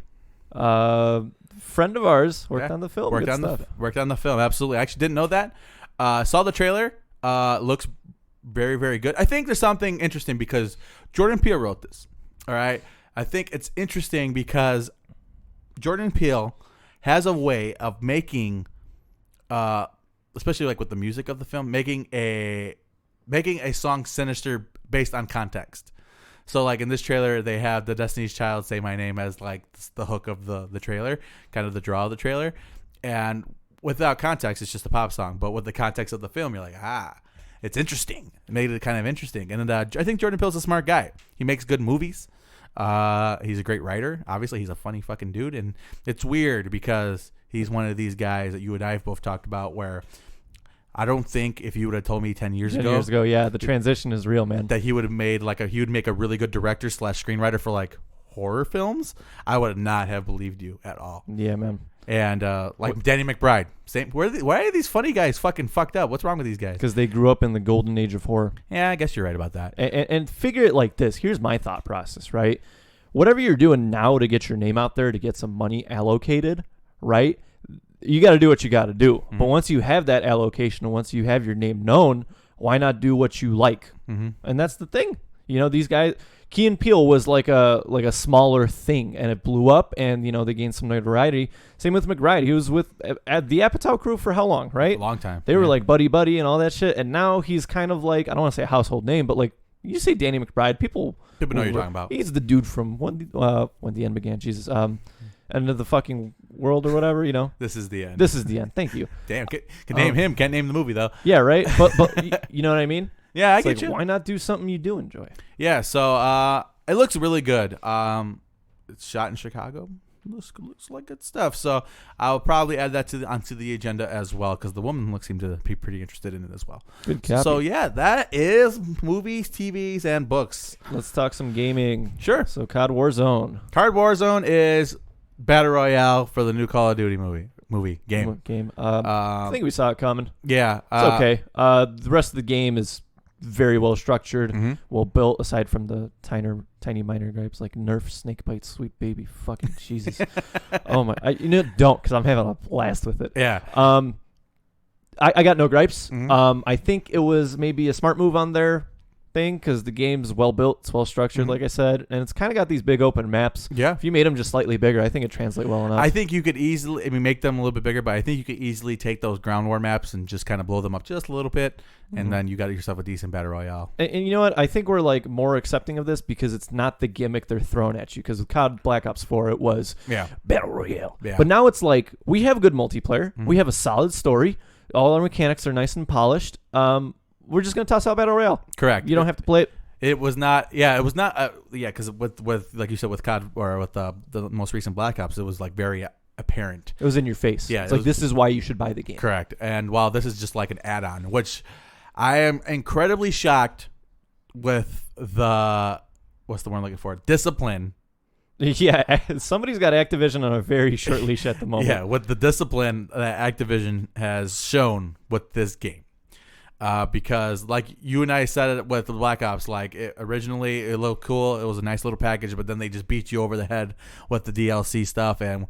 friend of ours worked on the film. Worked on the film. Absolutely. I actually didn't know that. Saw the trailer. Looks very, very good. I think there's something interesting because Jordan Peele wrote this. All right. I think it's interesting because Jordan Peele has a way of making, especially with the music of the film, making a song sinister based on context. So in this trailer, they have the Destiny's Child Say My Name as the hook of the trailer, kind of the draw of the trailer. And without context, it's just a pop song. But with the context of the film, you're like, it's interesting. It made it kind of interesting. And I think Jordan Peele's a smart guy. He makes good movies. He's a great writer. Obviously, he's a funny fucking dude. And it's weird because he's one of these guys that you and I have both talked about where I don't think if you would have told me 10 years ago. Yeah, the transition is real, man. That he would have made he would make a really good director / screenwriter for horror films. I would not have believed you at all. Yeah, man. And Danny McBride, same. Why are these funny guys fucking fucked up? What's wrong with these guys? Because they grew up in the golden age of horror. Yeah, I guess you're right about that. And figure it like this. Here's my thought process, right? Whatever you're doing now to get your name out there, to get some money allocated, right? You got to do what you got to do. Mm-hmm. But once you have that allocation, and once you have your name known, why not do what you like? Mm-hmm. And that's the thing. These guys. Key and Peele was like a smaller thing, and it blew up, and they gained some notoriety. Same with McBride. He was with at the Apatow crew for how long, right? A long time. They were buddy and all that shit, and now he's kind of I don't want to say a household name, but you say Danny McBride, people know what you're talking about. He's the dude from when the end began. Jesus, end of the fucking world or whatever. This is the end. This is the end. Thank you. Damn, can name him. Can't name the movie though. Yeah, right. But you know what I mean. Yeah, I get you. Why not do something you do enjoy? Yeah, so it looks really good. It's shot in Chicago. Looks like good stuff. So I'll probably add that onto the agenda as well because the woman seemed to be pretty interested in it as well. Good copy. So yeah, that is movies, TVs, and books. Let's talk some gaming. Sure. So COD Warzone. COD Warzone is Battle Royale for the new Call of Duty movie. game. I think we saw it coming. Yeah, it's okay. The rest of the game is very well structured, well built. Aside from the tiny minor gripes like Nerf snake bites, sweet baby, fucking Jesus. Oh my, don't, because I'm having a blast with it. Yeah. I got no gripes. I think it was maybe a smart move on their thing because the game's well built, it's well structured, like I said, and it's kind of got these big open maps. Yeah. If you made them just slightly bigger, I think it translates well enough. I think you could easily, make them a little bit bigger, but I think you could easily take those ground war maps and just kind of blow them up just a little bit, and then you got yourself a decent battle royale. And you know what? I think we're like more accepting of this because it's not the gimmick they're throwing at you. Because with COD Black Ops 4, it was battle royale. Yeah. But now it's like we have good multiplayer, we have a solid story, all our mechanics are nice and polished. We're just gonna toss out battle royale. Correct. You don't have to play it. It was not. Yeah, it was not. Because with like you said with COD or with the most recent Black Ops, it was like very apparent. It was in your face. Yeah, it's like this is why you should buy the game. Correct. And while this is just like an add-on, which I am incredibly shocked with the what's the word I'm looking for? Discipline. Yeah, somebody's got Activision on a very short leash at the moment. Yeah, with the discipline that Activision has shown with this game. Because like you and I said it with the Black Ops, like originally it looked cool, it was a nice little package, but then they just beat you over the head with the DLC stuff and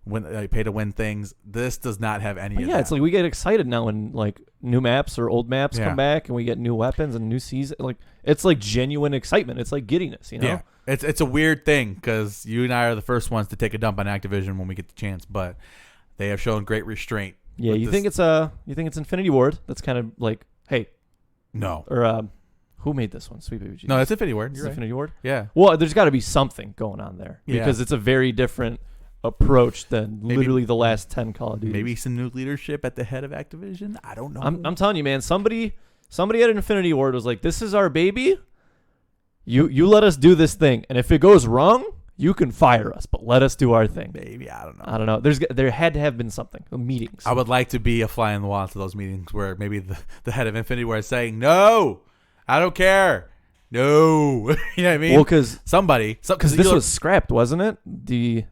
when they pay to win things. This does not have any of that. It's like we get excited now when like new maps or old maps come back and we get new weapons and new season. Like it's like genuine excitement. It's like giddiness, you know? Yeah. It's a weird thing because you and I are the first ones to take a dump on Activision when we get the chance, but they have shown great restraint. Yeah, you think it's Infinity Ward? That's kind of like, hey, no, or who made this one? Sweet baby Jesus. No, it's Infinity Ward. You're right. Infinity Ward. Yeah. Well, there's got to be something going on there because it's a very different approach than literally the last 10 Call of Duty. Maybe some new leadership at the head of Activision. I don't know. I'm telling you, man. Somebody at Infinity Ward was like, "This is our baby. You let us do this thing, and if it goes wrong, you can fire us, but let us do our thing." Maybe, I don't know. There had to have been something. Meetings. I would like to be a fly on the wall to those meetings where maybe the head of Infinity Ward is saying, "No, I don't care. No," you know what I mean? Well, because because this was scrapped, wasn't it?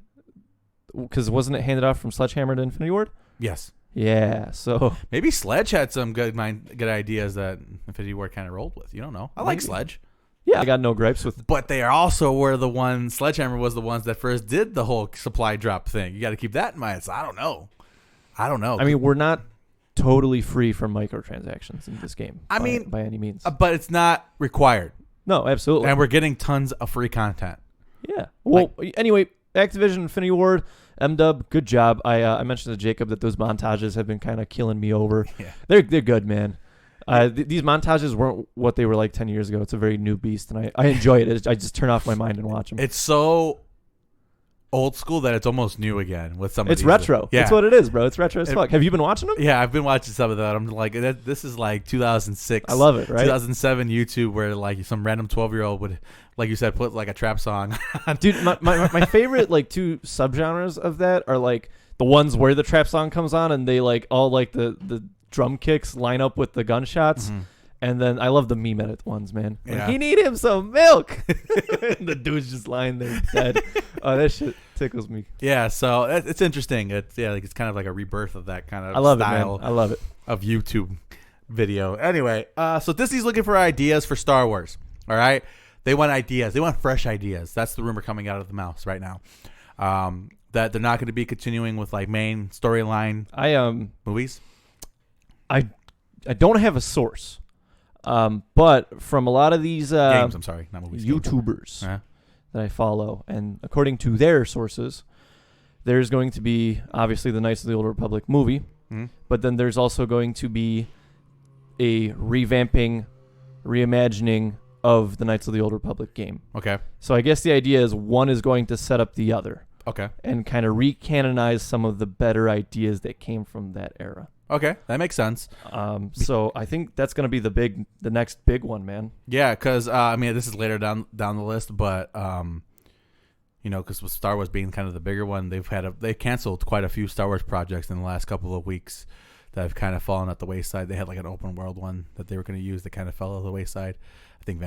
Because wasn't it handed off from Sledgehammer to Infinity Ward? Yes. Yeah. So maybe Sledge had some good ideas that Infinity Ward kind of rolled with. You don't know. I like Sledge. Yeah, I got no gripes with it. But they also were the ones, Sledgehammer was the ones that first did the whole supply drop thing. You got to keep that in mind. So I don't know. I mean, we're not totally free from microtransactions in this game. By any means. But it's not required. No, absolutely. And we're getting tons of free content. Yeah. Well, anyway, Activision, Infinity Ward, M-Dub, good job. I mentioned to Jacob that those montages have been kind of killing me over. Yeah. They're good, man. These montages weren't what they were like 10 years ago. It's a very new beast, and I enjoy it. I just turn off my mind and watch them. It's so old school that it's almost new again with some of It's retro. Yeah. That's what it is, bro. It's retro as fuck. Have you been watching them? Yeah, I've been watching some of that. I'm like, this is like 2006. I love it, right? 2007 YouTube where like some random 12-year-old would, like you said, put like a trap song on. Dude, my favorite like two subgenres of that are like the ones where the trap song comes on and they like all like the drum kicks line up with the gunshots. And then I love the meme edit ones, man. Like, he need him some milk. And the dude's just lying there dead. Oh, that shit tickles me. Yeah, so it's interesting. It's it's kind of like a rebirth of that kind of style. I love it of YouTube video. Anyway, so Disney's looking for ideas for Star Wars. All right, they want ideas. They want fresh ideas. That's the rumor coming out of the mouth right now. That they're not going to be continuing with like main storyline. Movies. I don't have a source. But from a lot of these games, I'm sorry, not movies, YouTubers that I follow, and according to their sources, there's going to be obviously the Knights of the Old Republic movie, but then there's also going to be a reimagining of the Knights of the Old Republic game. Okay. So I guess the idea is one is going to set up the other. Okay. And kind of recanonize some of the better ideas that came from that era. Okay, that makes sense. So I think that's going to be the next big one, man. Yeah, because I mean, this is later down the list, but because with Star Wars being kind of the bigger one, they canceled quite a few Star Wars projects in the last couple of weeks that have kind of fallen at the wayside. They had like an open world one that they were going to use that kind of fell at the wayside. I think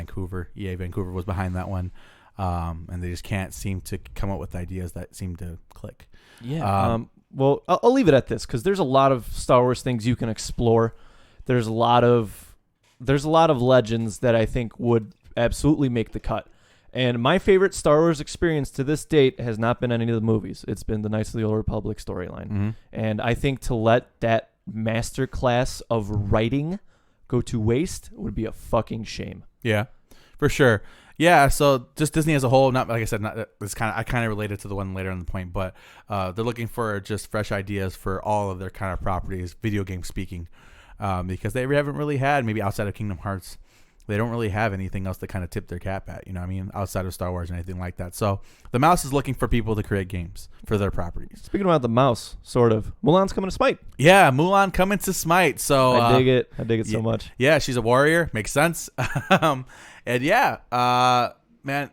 EA Vancouver was behind that one, and they just can't seem to come up with ideas that seem to click. Yeah. well, I'll leave it at this because there's a lot of Star Wars things you can explore. There's a lot of legends that I think would absolutely make the cut. And my favorite Star Wars experience to this date has not been any of the movies. It's been the Knights of the Old Republic storyline. Mm-hmm. And I think to let that masterclass of writing go to waste would be a fucking shame. Yeah, for sure. Yeah, so just Disney as a whole, not like I said, I kind of related to the one later on the point, but they're looking for just fresh ideas for all of their kind of properties, video game speaking, because they haven't really had, maybe outside of Kingdom Hearts, they don't really have anything else to kind of tip their cap at, you know what I mean, outside of Star Wars or anything like that. So the mouse is looking for people to create games for their properties. Speaking about the mouse, sort of, Mulan's coming to Smite. Yeah, Mulan coming to Smite. So I dig it. I dig it so much. Yeah, she's a warrior. Makes sense. And yeah, man,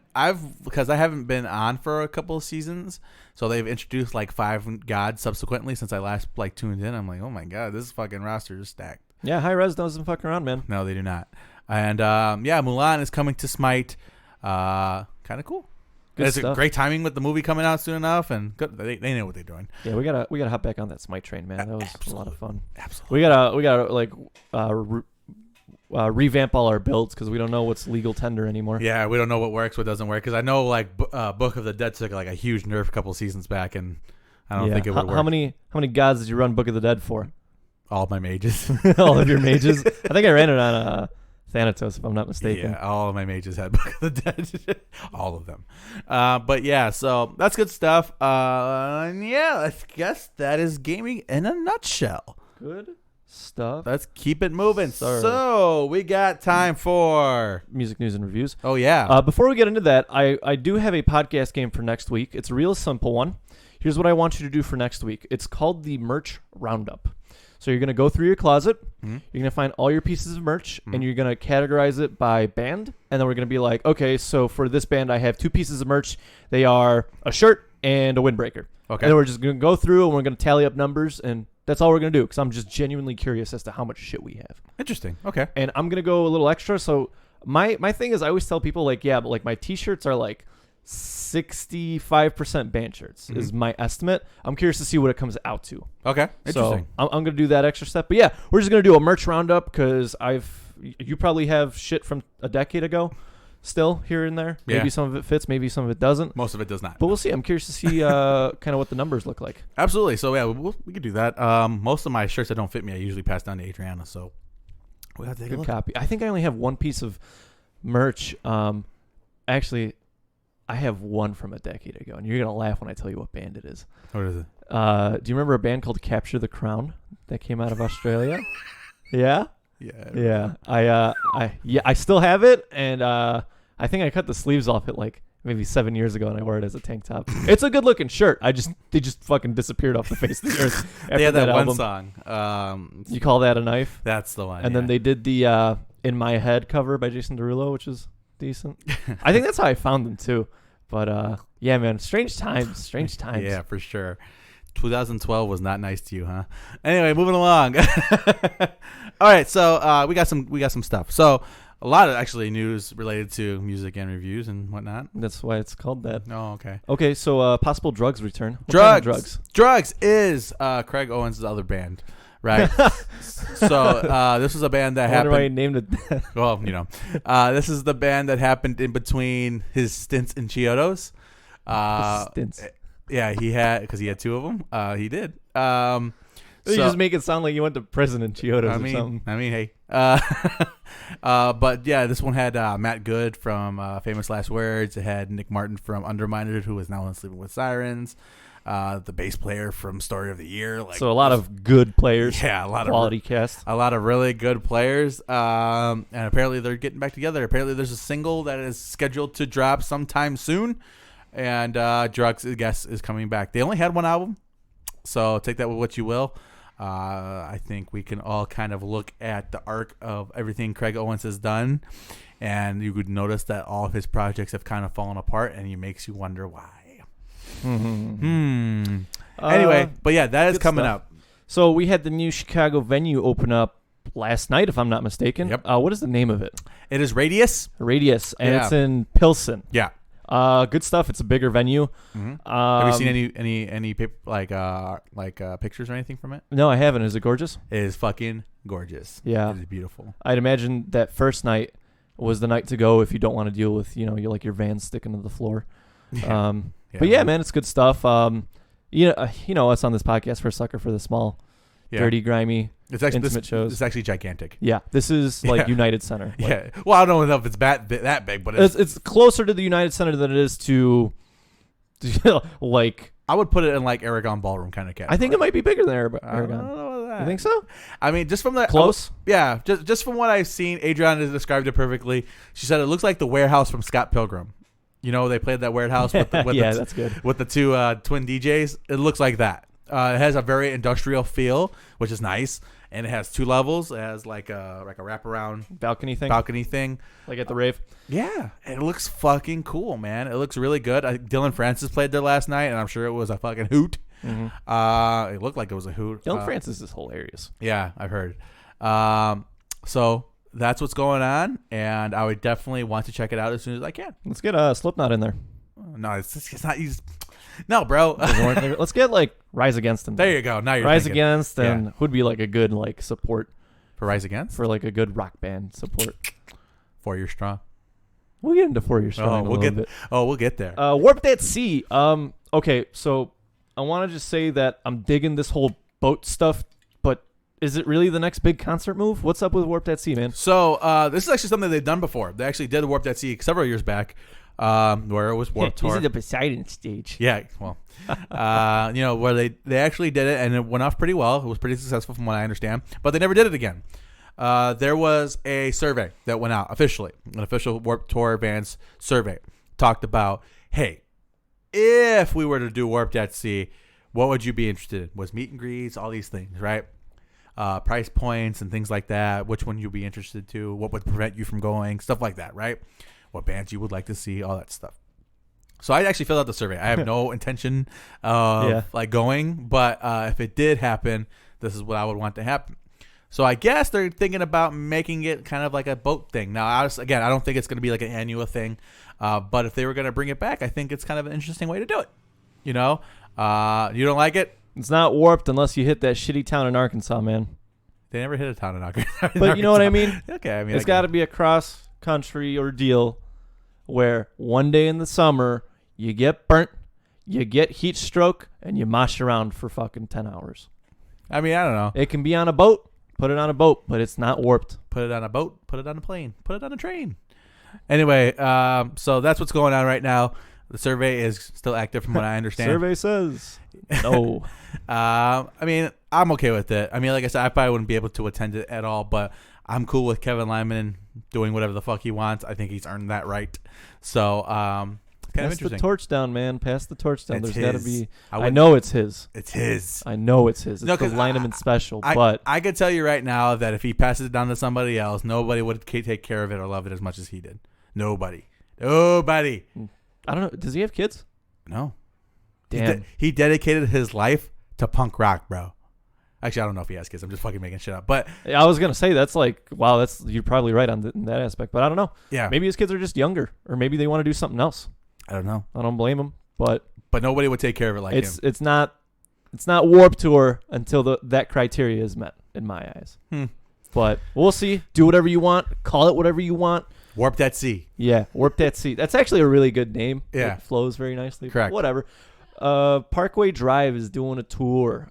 because I haven't been on for a couple of seasons, so they've introduced like 5 gods subsequently since I last like tuned in. I'm like, oh my god, this fucking roster is stacked. Yeah, High Res doesn't fuck around, man. No, they do not. And yeah, Mulan is coming to Smite. Kind of cool. It's a great timing with the movie coming out soon enough, and good. They know what they're doing. Yeah, we gotta hop back on that Smite train, man. That was a lot of fun. Absolutely. We gotta like revamp all our builds because we don't know what's legal tender anymore. Yeah, we don't know what works, what doesn't work. Because I know like Book of the Dead took like a huge nerf a couple seasons back, and I don't think it would work. How many gods did you run Book of the Dead for? All of my mages. All of your mages. I think I ran it on Thanatos, if I'm not mistaken. Yeah, all of my mages had Book of the Dead. All of them. But yeah, so that's good stuff. Yeah, I guess that is gaming in a nutshell. Good stuff. Let's keep it moving. So we got time for music news and reviews. Oh, yeah. Before we get into that, I do have a podcast game for next week. It's a real simple one. Here's what I want you to do for next week. It's called the Merch Roundup. So you're going to go through your closet, you're going to find all your pieces of merch, and you're going to categorize it by band, and then we're going to be like, okay, so for this band, I have 2 pieces of merch. They are a shirt and a windbreaker. Okay. And then we're just going to go through, and we're going to tally up numbers, and that's all we're going to do, because I'm just genuinely curious as to how much shit we have. Interesting. Okay. And I'm going to go a little extra, so my thing is I always tell people, like, yeah, but like my T-shirts are like 65% band shirts is my estimate. I'm curious to see what it comes out to. Okay, interesting. So I'm going to do that extra step. But yeah, we're just going to do a merch roundup because you probably have shit from a decade ago still here and there. Yeah. Maybe some of it fits, maybe some of it doesn't. Most of it does not. But we'll see. I'm curious to see kind of what the numbers look like. Absolutely. So yeah, we could do that. Most of my shirts that don't fit me, I usually pass down to Adriana. So we'll have to take a look. Good copy. I think I only have one piece of merch. Actually, I have one from a decade ago, and you're gonna laugh when I tell you what band it is. What is it? Do you remember a band called Capture the Crown that came out of Australia? Yeah. Yeah. I still have it, and I think I cut the sleeves off it like maybe 7 years ago, and I wore it as a tank top. It's a good looking shirt. They just fucking disappeared off the face of the earth. They had that one album. song. You call that a knife? That's the one. And then they did the In My Head cover by Jason Derulo, which is decent. I think that's how I found them too. But yeah, man, strange times. Yeah, for sure. 2012 was not nice to you, huh? Anyway, moving along. All right, so we got some stuff. So a lot of actually news related to music and reviews and whatnot. That's why it's called that. Oh, okay. Okay, so possible drugs return. What kind of drugs. Drugs is Craig Owens' other band. Right. So this was a band that happened. Why he named it that. Well, you know, this is the band that happened in between his stints in Chiodos. Stints. Yeah, he had 2 of them. He did. You just make it sound like you went to prison in Chiodos or something. I mean, hey. But yeah, this one had Matt Good from Famous Last Words. It had Nick Martin from Undermined, who is now in Sleeping with Sirens. The bass player from Story of the Year. So a lot of good players. Yeah, a lot of quality cast. A lot of really good players. And apparently they're getting back together. Apparently there's a single that is scheduled to drop sometime soon. And Drugs, I guess, is coming back. They only had 1 album, so take that with what you will. I think we can all kind of look at the arc of everything Craig Owens has done, and you would notice that all of his projects have kind of fallen apart, and it makes you wonder why. Anyway, but yeah, that is coming up. So we had the new Chicago venue open up last night, if I'm not mistaken. Yep. What is the name of it? It is Radius. And it's in Pilsen. Yeah. Good stuff. It's a bigger venue. Mm-hmm. Have you seen any pictures or anything from it? No, I haven't. Is it gorgeous? It is fucking gorgeous. Yeah. It is beautiful. I'd imagine that first night was the night to go if you don't want to deal with, your van sticking to the floor. Yeah. But yeah, man, it's good stuff. You know us on this podcast, we're a sucker for the small, dirty, grimy, intimate shows. It's actually gigantic. Yeah, this is like United Center. Yeah. Well, I don't know if it's that big, but it's closer to the United Center than it is to like. I would put it in like Aragon Ballroom kind of category. I think it might be bigger than Aragon. I don't know about that. You think so? I mean, just from the close. Just from what I've seen, Adriana has described it perfectly. She said it looks like the warehouse from Scott Pilgrim. They played that warehouse with that's good. With the two twin DJs. It looks like that. It has a very industrial feel, which is nice, and it has 2 levels. It has like a wraparound balcony thing, like at the rave. Yeah, it looks fucking cool, man. It looks really good. Dylan Francis played there last night, and I'm sure it was a fucking hoot. Mm-hmm. It looked like it was a hoot. Dylan Francis is hilarious. Yeah, I've heard. So that's what's going on, and I would definitely want to check it out as soon as I can. Let's get Slipknot in there. No, it's not. No, bro. Let's get like Rise Against in there. There you go. Now you're Rise thinking. Against and would be like a good like support for Rise Against, for like a good rock band support. 4 Year Strong. We'll get into 4 Year Strong. We'll get there. Warped at Sea. Okay, so I want to just say that I'm digging this whole boat stuff, but is it really the next big concert move? What's up with Warped at Sea, man? So this is actually something they've done before. They actually did Warped at Sea several years back. Where it was Warped Tour. This is the Poseidon stage. Yeah, well, where they actually did it, and it went off pretty well. It was pretty successful from what I understand, but they never did it again. There was a survey that went out officially, an official Warped Tour Advance survey, talked about, hey, if we were to do Warped at Sea, what would you be interested in? Was meet and greets, all these things, right? Price points and things like that. Which one you'd be interested to? What would prevent you from going? Stuff like that, right? What bands you would like to see, all that stuff. So I actually filled out the survey. I have no intention of going, but if it did happen, this is what I would want to happen. So I guess they're thinking about making it kind of like a boat thing. Now, I don't think it's going to be like an annual thing, but if they were going to bring it back, I think it's kind of an interesting way to do it. You don't like it? It's not Warped unless you hit that shitty town in Arkansas, man. They never hit a town in Arkansas. But you know what I mean? Okay, I mean, it's got to be a cross-country ordeal where one day in the summer you get burnt, you get heat stroke, and you mosh around for fucking 10 hours. I mean, I don't know. It can be on a boat. Put it on a boat, but it's not Warped. Put it on a boat. Put it on a plane. Put it on a train. Anyway, so that's what's going on right now. The survey is still active from what I understand. Survey says no. I mean, I'm okay with it. I mean, like I said, I probably wouldn't be able to attend it at all, but I'm cool with Kevin Lyman doing whatever the fuck he wants. I think he's earned that right. So, kind of interesting. Pass the torch down, man. Pass the torch down. It's There's got to his. be. I know it's his. It's his. I know it's his. It's No, the 'cause Lineman special. I But I could tell you right now that if he passes it down to somebody else, nobody would take care of it or love it as much as he did. Nobody. I don't know. Does he have kids? No. Damn. He dedicated his life to punk rock, bro. Actually, I don't know if he has kids. I'm just fucking making shit up. But I was gonna say that's like, wow, you're probably right on in that aspect. But I don't know. Yeah. Maybe his kids are just younger, or maybe they want to do something else. I don't know. I don't blame him. But nobody would take care of it like him. It's not Warped Tour until that criteria is met in my eyes. But we'll see. Do whatever you want. Call it whatever you want. Warped at Sea. Yeah, Warped at Sea. That's actually a really good name. Yeah. It flows very nicely. Correct. Whatever. Parkway Drive is doing a tour.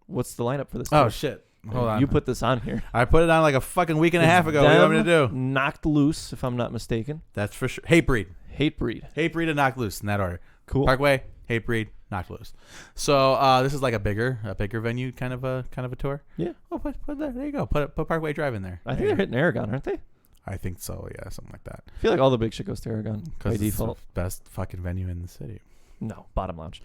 What's the lineup for this tour? Oh, shit. Hold on. You put this on here. I put it on like a fucking week and a half ago. What do you want me to do? Knocked Loose, if I'm not mistaken. That's for sure. Hatebreed. Hatebreed and Knocked Loose in that order. Cool. Parkway, Hatebreed, Knocked Loose. So this is like a bigger venue kind of a tour. Yeah. Oh, put there you go. Put Parkway Drive in there. I think they're hitting Aragon, aren't they? I think so. Yeah, something like that. I feel like all the big shit goes to Aragon by default. It's the best fucking venue in the city. No, Bottom Lounge.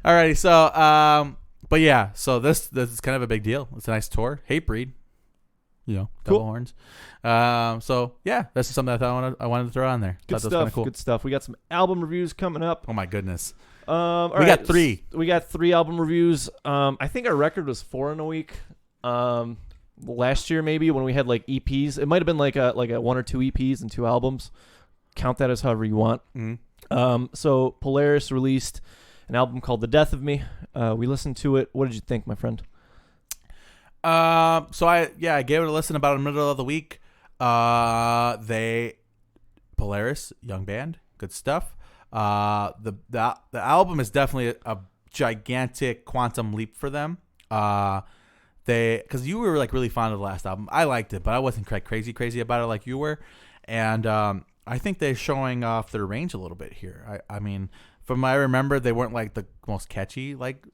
Alrighty, so but yeah, so this is kind of a big deal. It's a nice tour. Hatebreed, double cool. horns. So yeah, that's something I thought I wanted to throw on there. Good stuff. Cool. Good stuff. We got some album reviews coming up. Oh my goodness. We got 3. We got 3 album reviews. I think our record was 4 in a week. Last year maybe when we had like EPs, it might have been like a 1 or 2 EPs and 2 albums. count that as however you want. So Polaris released an album called The Death of Me. We listened to it. What did you think, my friend? So I gave it a listen about in the middle of the week. Polaris, young band, good stuff. The album is definitely a gigantic quantum leap for them. Because you were like really fond of the last album. I liked it, but I wasn't crazy about it like you were. And I think they're showing off their range a little bit here. I mean, from what I remember, they weren't like the most catchy like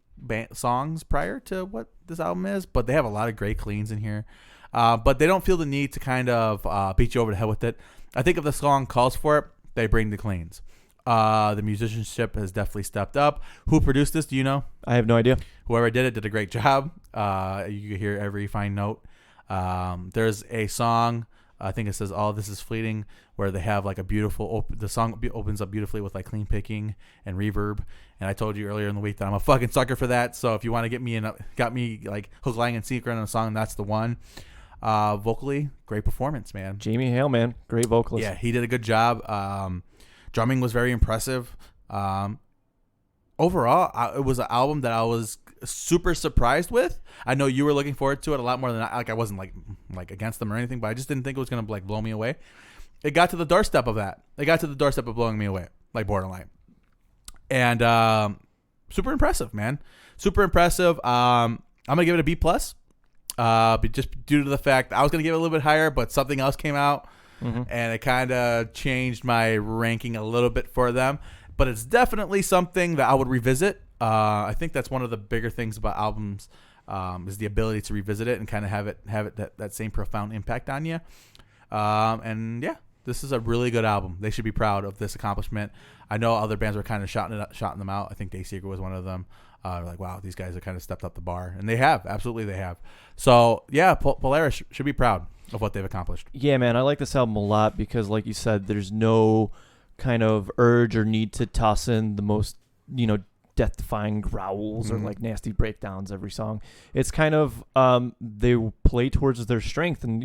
songs prior to what this album is, but they have a lot of great cleans in here. But they don't feel the need to kind of beat you over the head with it. I think if the song calls for it, they bring the cleans. The musicianship has definitely stepped up. Who produced this? Do you know? I have no idea. Whoever did a great job. You can hear every fine note. There's a song, I think it says "All This Is Fleeting," where they have like a beautiful. The song opens up beautifully with like clean picking and reverb. And I told you earlier in the week that I'm a fucking sucker for that. So if you want to get me like hook, line, and sinker on a song, that's the one. Vocally, great performance, man. Jamie Hale, man, great vocalist. Yeah, he did a good job. Drumming was very impressive. Overall, it was an album that I was super surprised with. I know you were looking forward to it a lot more than I wasn't like against them or anything, but I just didn't think it was gonna like blow me away. It got to the doorstep of that. It got to the doorstep of blowing me away, like Borderlands. And super impressive, man. Super impressive. I'm gonna give it a B+. But just due to the fact I was gonna give it a little bit higher, but something else came out. And it kind of changed my ranking a little bit for them. But it's definitely something that I would revisit. I think that's one of the bigger things about albums is the ability to revisit it and kind of have it that same profound impact on you. And yeah, this is a really good album. They should be proud of this accomplishment. I know other bands were kind of shouting them out. I think Dayseeker was one of them. Like, wow, these guys have kind of stepped up the bar. And they have. Absolutely, they have. So, yeah, Polaris should be proud of what they've accomplished. Yeah, man, I like this album a lot because, like you said, there's no kind of urge or need to toss in the most, death-defying growls or like nasty breakdowns every song. It's kind of they play towards their strength, and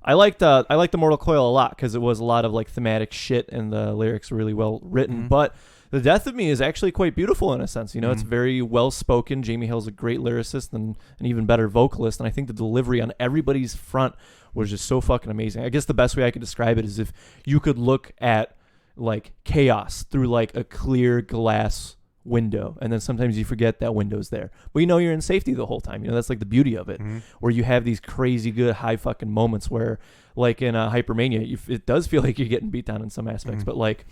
I liked the Mortal Coil a lot because it was a lot of like thematic shit and the lyrics were really well written. But The Death of Me is actually quite beautiful in a sense. It's very well spoken. Jamie Hill's a great lyricist and an even better vocalist, and I think the delivery on everybody's front was just so fucking amazing. I guess the best way I could describe it is if you could look at like chaos through like a clear glass window, and then sometimes you forget that window's there, but you're in safety the whole time. That's like the beauty of it, where you have these crazy good high fucking moments where, like in Hypermania, it does feel like you're getting beat down in some aspects, but like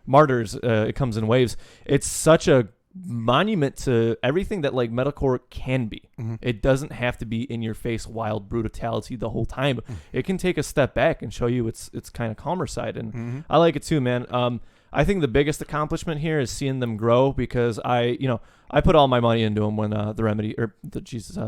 Martyrs, it comes in waves. It's such a monument to everything that like metalcore can be. It doesn't have to be in your face wild brutality the whole time. It can take a step back and show you its kind of calmer side, and I like it too, man. I think the biggest accomplishment here is seeing them grow because I put all my money into them when the Remedy or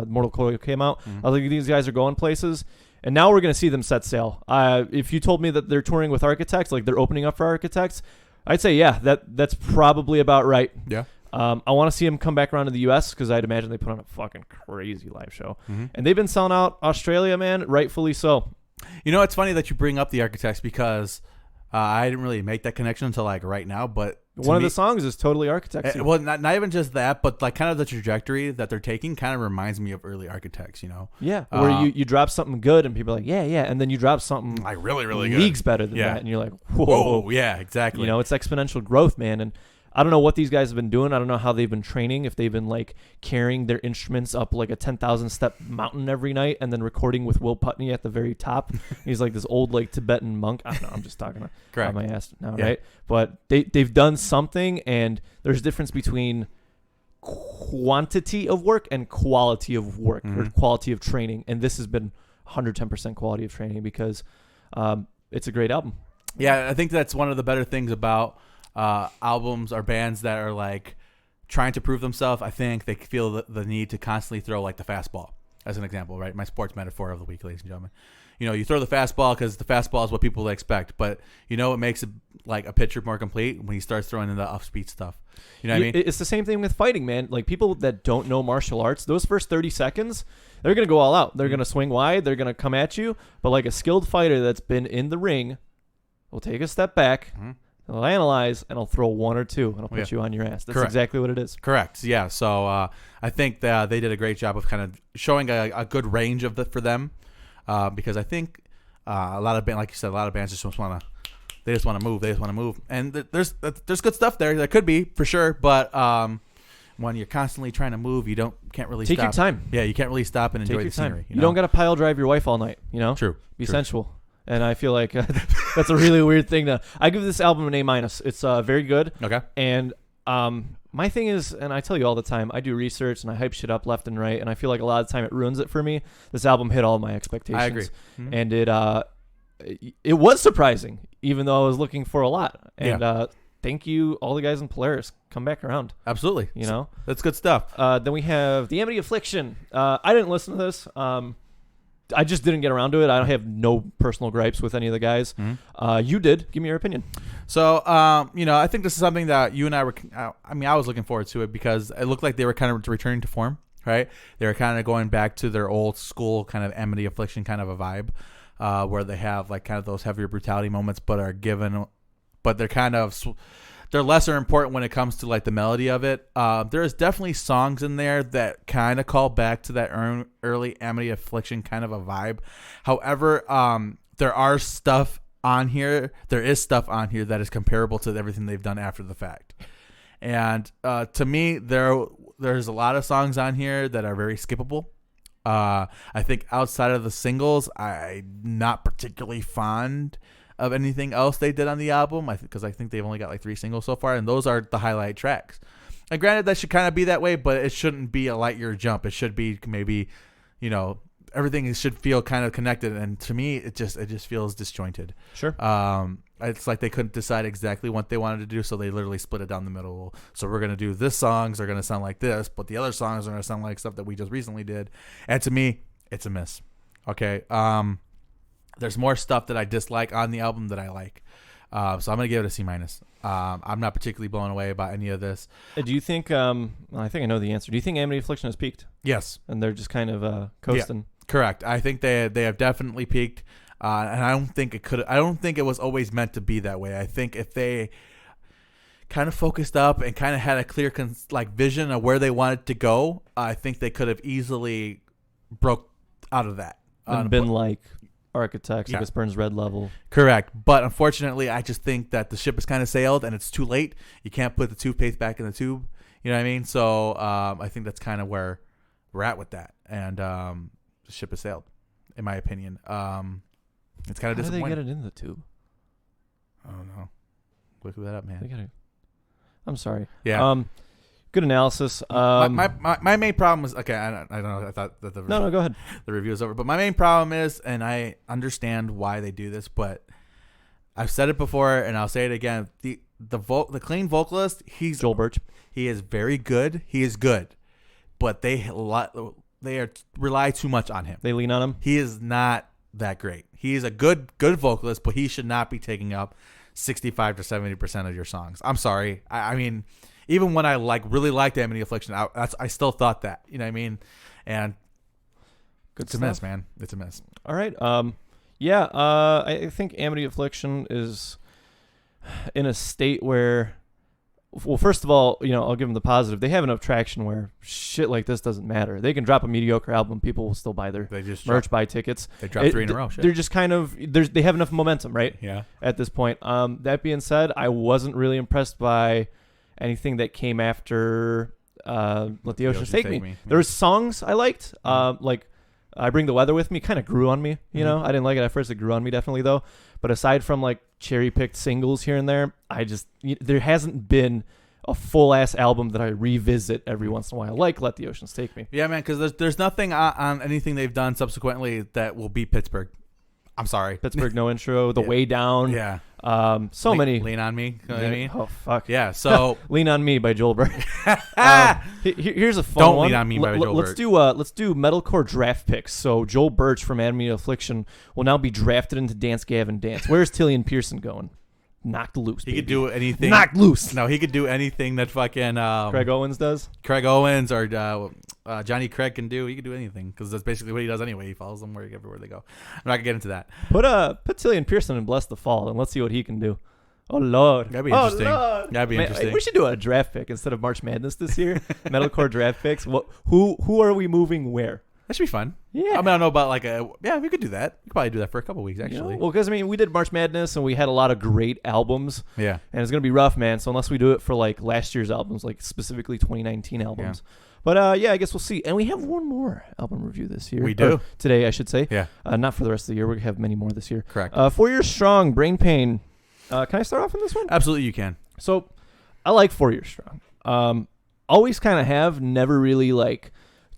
Mortal Coil came out. I was like, these guys are going places, and now we're gonna see them set sail. If you told me that they're touring with Architects, like they're opening up for Architects, I'd say yeah, that's probably about right. Yeah. I want to see them come back around to the U.S. because I'd imagine they put on a fucking crazy live show, and they've been selling out Australia, man, rightfully so. It's funny that you bring up the Architects because I didn't really make that connection until like right now, but one of the songs is totally Architects. Well, not even just that, but like kind of the trajectory that they're taking kind of reminds me of early Architects, Yeah, where you drop something good and people are like, yeah, and then you drop something like really, really good, leagues better than that, and you're like, whoa, yeah, exactly. It's exponential growth, man, and I don't know what these guys have been doing. I don't know how they've been training, if they've been like carrying their instruments up like a 10,000 step mountain every night and then recording with Will Putney at the very top. He's like this old like Tibetan monk. I don't know. I'm just talking about my ass now, right? But they've done something, and there's a difference between quantity of work and quality of work or quality of training. And this has been 110% quality of training because it's a great album. Yeah, I think that's one of the better things about albums or bands that are like trying to prove themselves. I think they feel the need to constantly throw like the fastball as an example, right? My sports metaphor of the week, ladies and gentlemen. You throw the fastball because the fastball is what people expect, but it makes it like a pitcher more complete when he starts throwing in the off-speed stuff. You know what I mean? It's the same thing with fighting, man. Like people that don't know martial arts, those first 30 seconds, they're going to go all out. They're going to swing wide. They're going to come at you. But like a skilled fighter that's been in the ring We'll take a step back. I'll analyze, and I'll throw one or two, and I'll put you on your ass. That's exactly what it is. Correct. Yeah. So I think that they did a great job of kind of showing a good range of for them, because I think a lot of like you said, a lot of bands just want to. They just want to move. They just want to move, and there's good stuff there. There could be for sure, but when you're constantly trying to move, can't really take stop. your time. Yeah, you can't really stop and enjoy the scenery. You don't got to pile drive your wife all night. True. Be sensual. And I feel like that's a really weird thing I give this album an A-. It's very good. Okay. And my thing is, and I tell you all the time, I do research and I hype shit up left and right, and I feel like a lot of the time it ruins it for me. This album hit all my expectations. I agree. And it was surprising, even though I was looking for a lot. And thank you, all the guys in Polaris. Come back around. Absolutely. That's good stuff. Then we have the Amity Affliction. I didn't listen to this. I just didn't get around to it. I have no personal gripes with any of the guys. You did. Give me your opinion. So, I think this is something that you and I were. I was looking forward to it because it looked like they were kind of returning to form, right? They were kind of going back to their old school kind of Amity Affliction kind of a vibe, where they have like kind of those heavier brutality moments, but they're kind of. They're lesser important when it comes to like the melody of it. There is definitely songs in there that kind of call back to that early Amity Affliction kind of a vibe. However, there is stuff on here that is comparable to everything they've done after the fact. And to me, there's a lot of songs on here that are very skippable. I think outside of the singles, I'm not particularly fond of anything else they did on the album, because I think they've only got like 3 singles so far, and those are the highlight tracks. And granted, that should kind of be that way, but it shouldn't be a light year jump. It should be maybe, everything should feel kind of connected. And to me, it just feels disjointed. Sure. It's like they couldn't decide exactly what they wanted to do, so they literally split it down the middle. So we're gonna do this songs are gonna sound like this, but the other songs are gonna sound like stuff that we just recently did. And to me, it's a miss. Okay. There's more stuff that I dislike on the album that I like. So I'm going to give it a C-. I'm not particularly blown away by any of this. Do you think, I think I know the answer. Do you think Amity Affliction has peaked? Yes. And they're just kind of coasting? Yeah, correct. I think they have definitely peaked. And I don't think it was always meant to be that way. I think if they kind of focused up and kind of had a clear vision of where they wanted to go, I think they could have easily broke out of that. And been like Architects, August Burns Red Level. Correct. But unfortunately, I just think that the ship has kind of sailed and it's too late. You can't put the toothpaste back in the tube. You know what I mean? So I think that's kind of where we're at with that. And the ship has sailed, in my opinion. It's kind of disappointing. How do they get it in the tube? I don't know. Look that up, man. I'm sorry. Yeah. Good analysis. My main problem is, okay, I don't know. I thought that No, go ahead. The review is over. But my main problem is, and I understand why they do this, but I've said it before and I'll say it again. The clean vocalist, he's Joel Birch. He is very good. He is good. But they rely too much on him. They lean on him. He is not that great. He is a good vocalist, but he should not be taking up 65 to 70% of your songs. I'm sorry. I mean, even when I really liked Amity Affliction, I still thought that. You know what I mean? And it's a mess, man. It's a mess. All right. I think Amity Affliction is in a state where, well, first of all, I'll give them the positive. They have enough traction where shit like this doesn't matter. They can drop a mediocre album, people will still buy their merch, buy tickets. They drop 3 in a row. Shit. They're just kind of they have enough momentum, right? Yeah. At this point, that being said, I wasn't really impressed by anything that came after Let the Oceans Take Me. Yeah. There was songs I liked, like I Bring the Weather With Me, kind of grew on me. I didn't like it at first. It grew on me definitely though. But aside from like cherry-picked singles here and there, there hasn't been a full-ass album that I revisit every once in a while, like Let the Oceans Take Me. Yeah, man, because there's nothing on anything they've done subsequently that will beat Pittsburgh. I'm sorry. Pittsburgh No Intro, The Way Down. Yeah. Many. Lean on Me. You know what I mean? Oh, fuck. Yeah, so. Lean on Me by Joel Birch. Here's a fun Don't one. lean on me by Joel Birch. Let's do metalcore draft picks. So Joel Birch from Amity Affliction will now be drafted into Dance Gavin Dance. Where's Tillian Pearson going? knocked loose. He could do anything. Knocked loose. No, he could do anything that fucking Craig Owens does. Craig Owens or Johnny Craig can do. He can do anything because that's basically what he does anyway. He follows them everywhere they go. I'm not gonna get into that. Put Cillian Pearson in Bless the Fall and let's see what he can do. Oh Lord, that'd be interesting. Lord. That'd be interesting. We should do a draft pick instead of March Madness this year. Metalcore draft picks. Who are we moving where? That should be fun. Yeah. I mean, I don't know about we could do that. We could probably do that for a couple weeks, actually. You know? Well, because, we did March Madness, and we had a lot of great albums. Yeah. And it's going to be rough, man. So unless we do it for, last year's albums, specifically 2019 albums. Yeah. But, I guess we'll see. And we have one more album review this year. We do. Today, I should say. Yeah. Not for the rest of the year. We're going to have many more this year. Correct. 4 Years Strong, Brain Pain. Can I start off on this one? Absolutely, you can. So, I like 4 Years Strong. Always kind of have. Never really,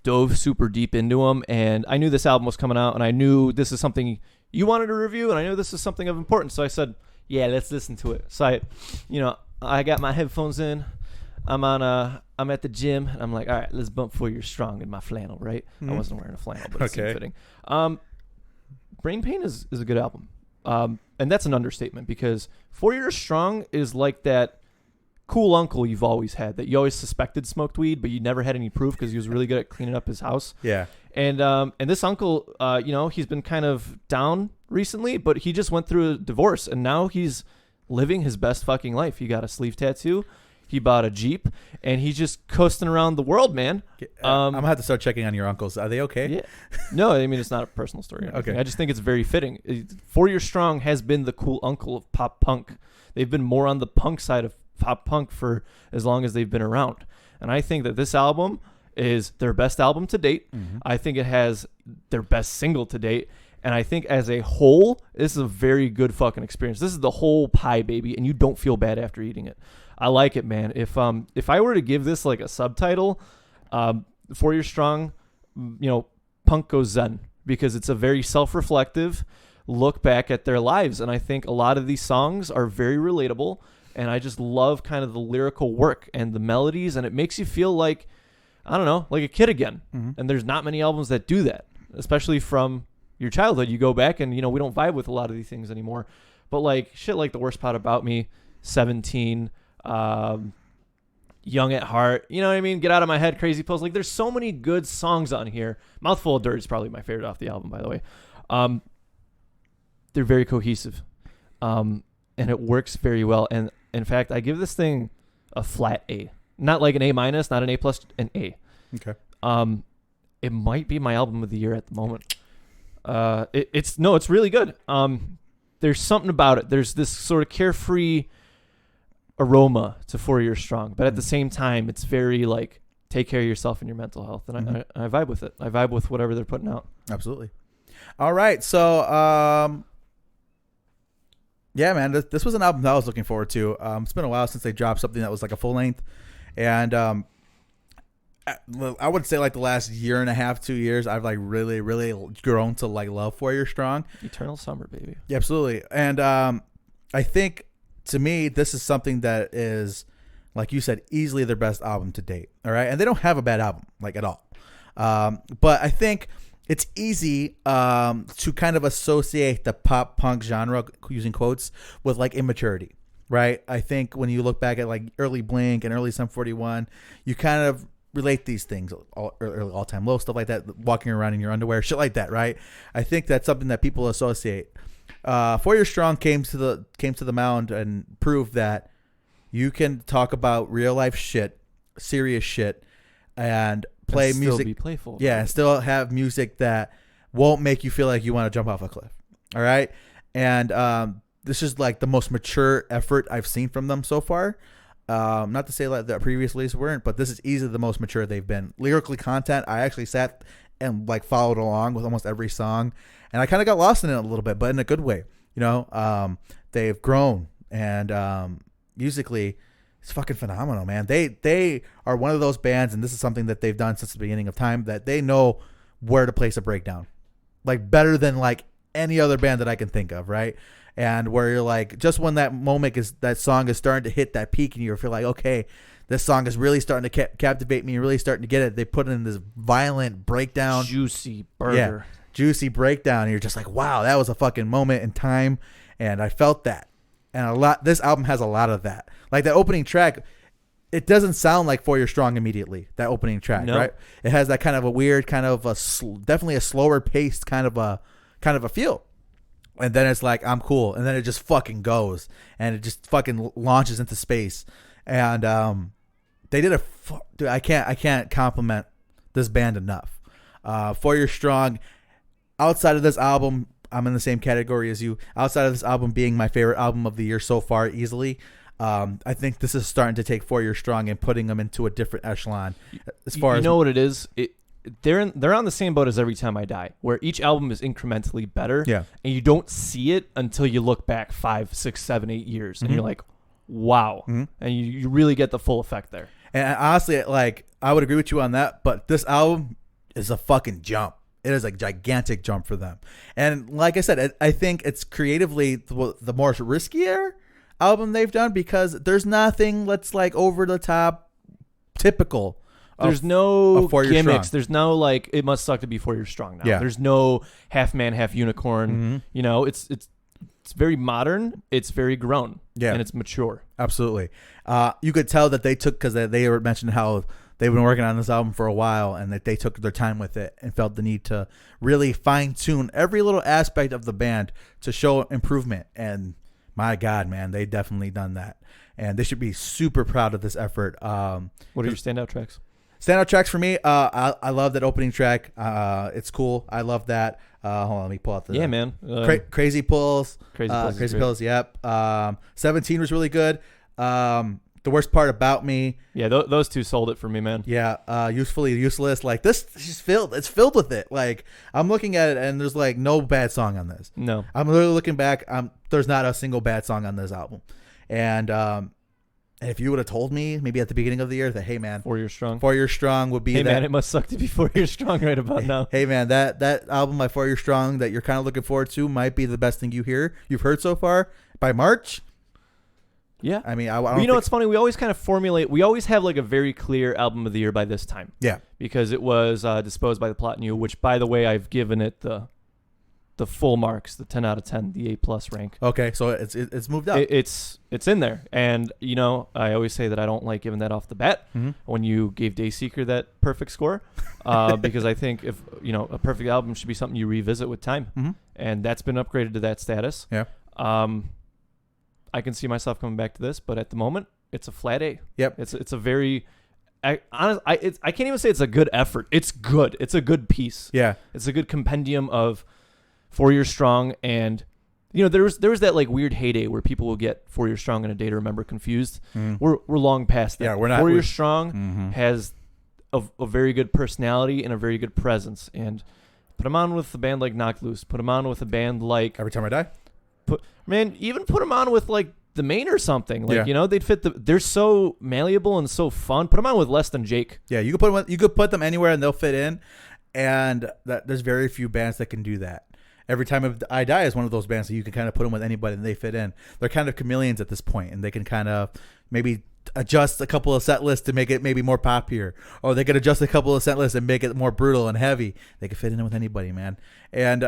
dove super deep into them, and I knew this album was coming out, and I knew this is something you wanted to review, and I knew this is something of importance, so I said, yeah, let's listen to it. So I got my headphones in, I'm at the gym, and I'm like, all right, let's bump 4 Years Strong in my flannel, right? I wasn't wearing a flannel, but it seemed fitting. Brain Pain is a good album, and that's an understatement, because 4 Years Strong is like that cool uncle you've always had that you always suspected smoked weed, but you never had any proof because he was really good at cleaning up his house. Yeah. And this uncle, he's been kind of down recently, but he just went through a divorce, and now he's living his best fucking life. He got a sleeve tattoo. He bought a Jeep, and he's just coasting around the world, man. I'm going to have to start checking on your uncles. Are they okay? Yeah. No, it's not a personal story. Okay. I just think it's very fitting. 4 Years Strong has been the cool uncle of pop punk. They've been more on the punk side of pop punk for as long as they've been around, and I think that this album is their best album to date. I think it has their best single to date, and I think as a whole this is a very good fucking experience. This is the whole pie, baby, and you don't feel bad after eating it. I like it, man. If I were to give this a subtitle, 4 Years Strong, Punk Goes Zen, because it's a very self-reflective look back at their lives, and I think a lot of these songs are very relatable. And I just love kind of the lyrical work and the melodies, and it makes you feel like a kid again. And there's not many albums that do that, especially from your childhood. You go back and, we don't vibe with a lot of these things anymore. But shit like The Worst Part About Me, 17, Young at Heart, you know what I mean? Get Out of My Head, Crazy Pills. There's so many good songs on here. Mouthful of Dirt is probably my favorite off the album, by the way. They're very cohesive. And it works very well. And in fact, I give this thing a flat A. Not like an A-, not an A+, an A. Okay. It might be my album of the year at the moment. It's really good. There's something about it. There's this sort of carefree aroma to 4 Years Strong, but at the same time, it's very take care of yourself and your mental health, and I vibe with it. I vibe with whatever they're putting out. Absolutely. All right, so yeah, man, this was an album that I was looking forward to. It's been a while since they dropped something that was a full length, and I would say the last year and a half, 2 years, I've really, really grown to love 4 Years Strong. Eternal Summer, baby. Yeah, absolutely, and I think to me this is something that is, like you said, easily their best album to date. All right, and they don't have a bad album at all, but I think it's easy to kind of associate the pop punk genre, using quotes, with immaturity, right? I think when you look back at early Blink and early Sum 41, you kind of relate these things, all time low, stuff like that, walking around in your underwear, shit like that, right? I think that's something that people associate. 4 Years Strong came to the mound and proved that you can talk about real life shit, serious shit, and play and music, still be playful. Yeah, and still have music that won't make you feel like you want to jump off a cliff. All right, and this is the most mature effort I've seen from them so far. Not to say the previous releases weren't, but this is easily the most mature they've been. Lyrically, content, I actually sat and followed along with almost every song, and I kind of got lost in it a little bit, but in a good way. They've grown, and musically, it's fucking phenomenal, man. They are one of those bands, and this is something that they've done since the beginning of time, that they know where to place a breakdown, better than any other band that I can think of, right? And where you're just when that song is starting to hit that peak, and you feel okay, this song is really starting to captivate me and really starting to get it. They put it in this violent breakdown, juicy burger, juicy breakdown, and you're just wow, that was a fucking moment in time, and I felt that. and this album has a lot of that. Like that opening track, it doesn't sound like 4 Year Strong immediately. That opening track, right? It has that kind of a weird, kind of definitely a slower paced kind of a feel. And then it's like, I'm cool. And then it just fucking goes. And it just fucking launches into space. And they did dude, I can't compliment this band enough. 4 Year Strong, outside of this album, I'm in the same category as you. Outside of this album being my favorite album of the year so far, easily, I think this is starting to take 4 Year Strong and putting them into a different echelon. As far as you know what it is, they're on the same boat as Every Time I Die, where each album is incrementally better. Yeah. And you don't see it until you look back 5, 6, 7, 8 years, and you're like, wow, and you really get the full effect there. And honestly, like, I would agree with you on that, but this album is a fucking jump. It is a gigantic jump for them. And like I said, I think it's creatively the more riskier album they've done, because there's nothing that's like over the top typical. There's no gimmicks. Strong. There's no like, it must suck to be 4 Years Strong now. Yeah. There's no half man, half unicorn. You know, it's very modern. It's very grown. Yeah. And it's mature. Absolutely. You could tell that they took, because they were mentioned how they've been working on this album for a while, and that they took their time with it and felt the need to really fine tune every little aspect of the band to show improvement. And my God, man, they definitely done that. And they should be super proud of this effort. What are your standout tracks? Standout tracks for me, I love that opening track. It's cool. I love that. Hold on, let me pull out the... Yeah, man. Crazy Pulls. Crazy Pills, yep. 17 was really good. The Worst Part About Me. Yeah, those two sold it for me, man. Yeah, Usefully Useless. Like, this is it's filled with it. Like, I'm looking at it, and there's, like, no bad song on this. No. I'm literally looking back. There's not a single bad song on this album. And if you would have told me maybe at the beginning of the year that, hey, man, 4 Years Strong. 4 Years Strong would be Hey, man, it must suck to be 4 Years Strong right about now. Hey, man, that album by 4 Years Strong that you're kind of looking forward to might be the best thing you've heard so far by March. Yeah. I mean, I don't you know what's funny? We always kind of we always have like a very clear album of the year by this time. Yeah. Because it was Disposed by the Plot New, which, by the way, I've given it the full marks, the 10 out of 10, the A+ rank. Okay, so it's moved up. It's in there. And, you know, I always say that I don't like giving that off the bat when you gave Dayseeker that perfect score, because I think if, you know, a perfect album should be something you revisit with time. And that's been upgraded to that status. Yeah. I can see myself coming back to this, but at the moment, it's a flat A. Yep. It's a very... I can't even say it's a good effort. It's good. It's a good piece. Yeah. It's a good compendium of 4 Years Strong, and you know there was that like weird heyday where people will get 4 Years Strong and A Day to Remember confused. We're long past that. Yeah, we're not. 4 Years Strong has a very good personality and a very good presence, and put them on with a band like Knocked Loose. Put them on with a band like Every Time I Die. Even put them on with like The Main or something. Like, Yeah. you know, they'd fit they're so malleable and so fun. Put them on with Less Than Jake. Yeah, you could put them anywhere and they'll fit in, and there's very few bands that can do that. Every Time I Die is one of those bands that you can kind of put them with anybody and they fit in. They're kind of chameleons at this point, and they can kind of maybe adjust a couple of set lists to make it maybe more poppier, or they could adjust a couple of set lists and make it more brutal and heavy. They can fit in with anybody, man. And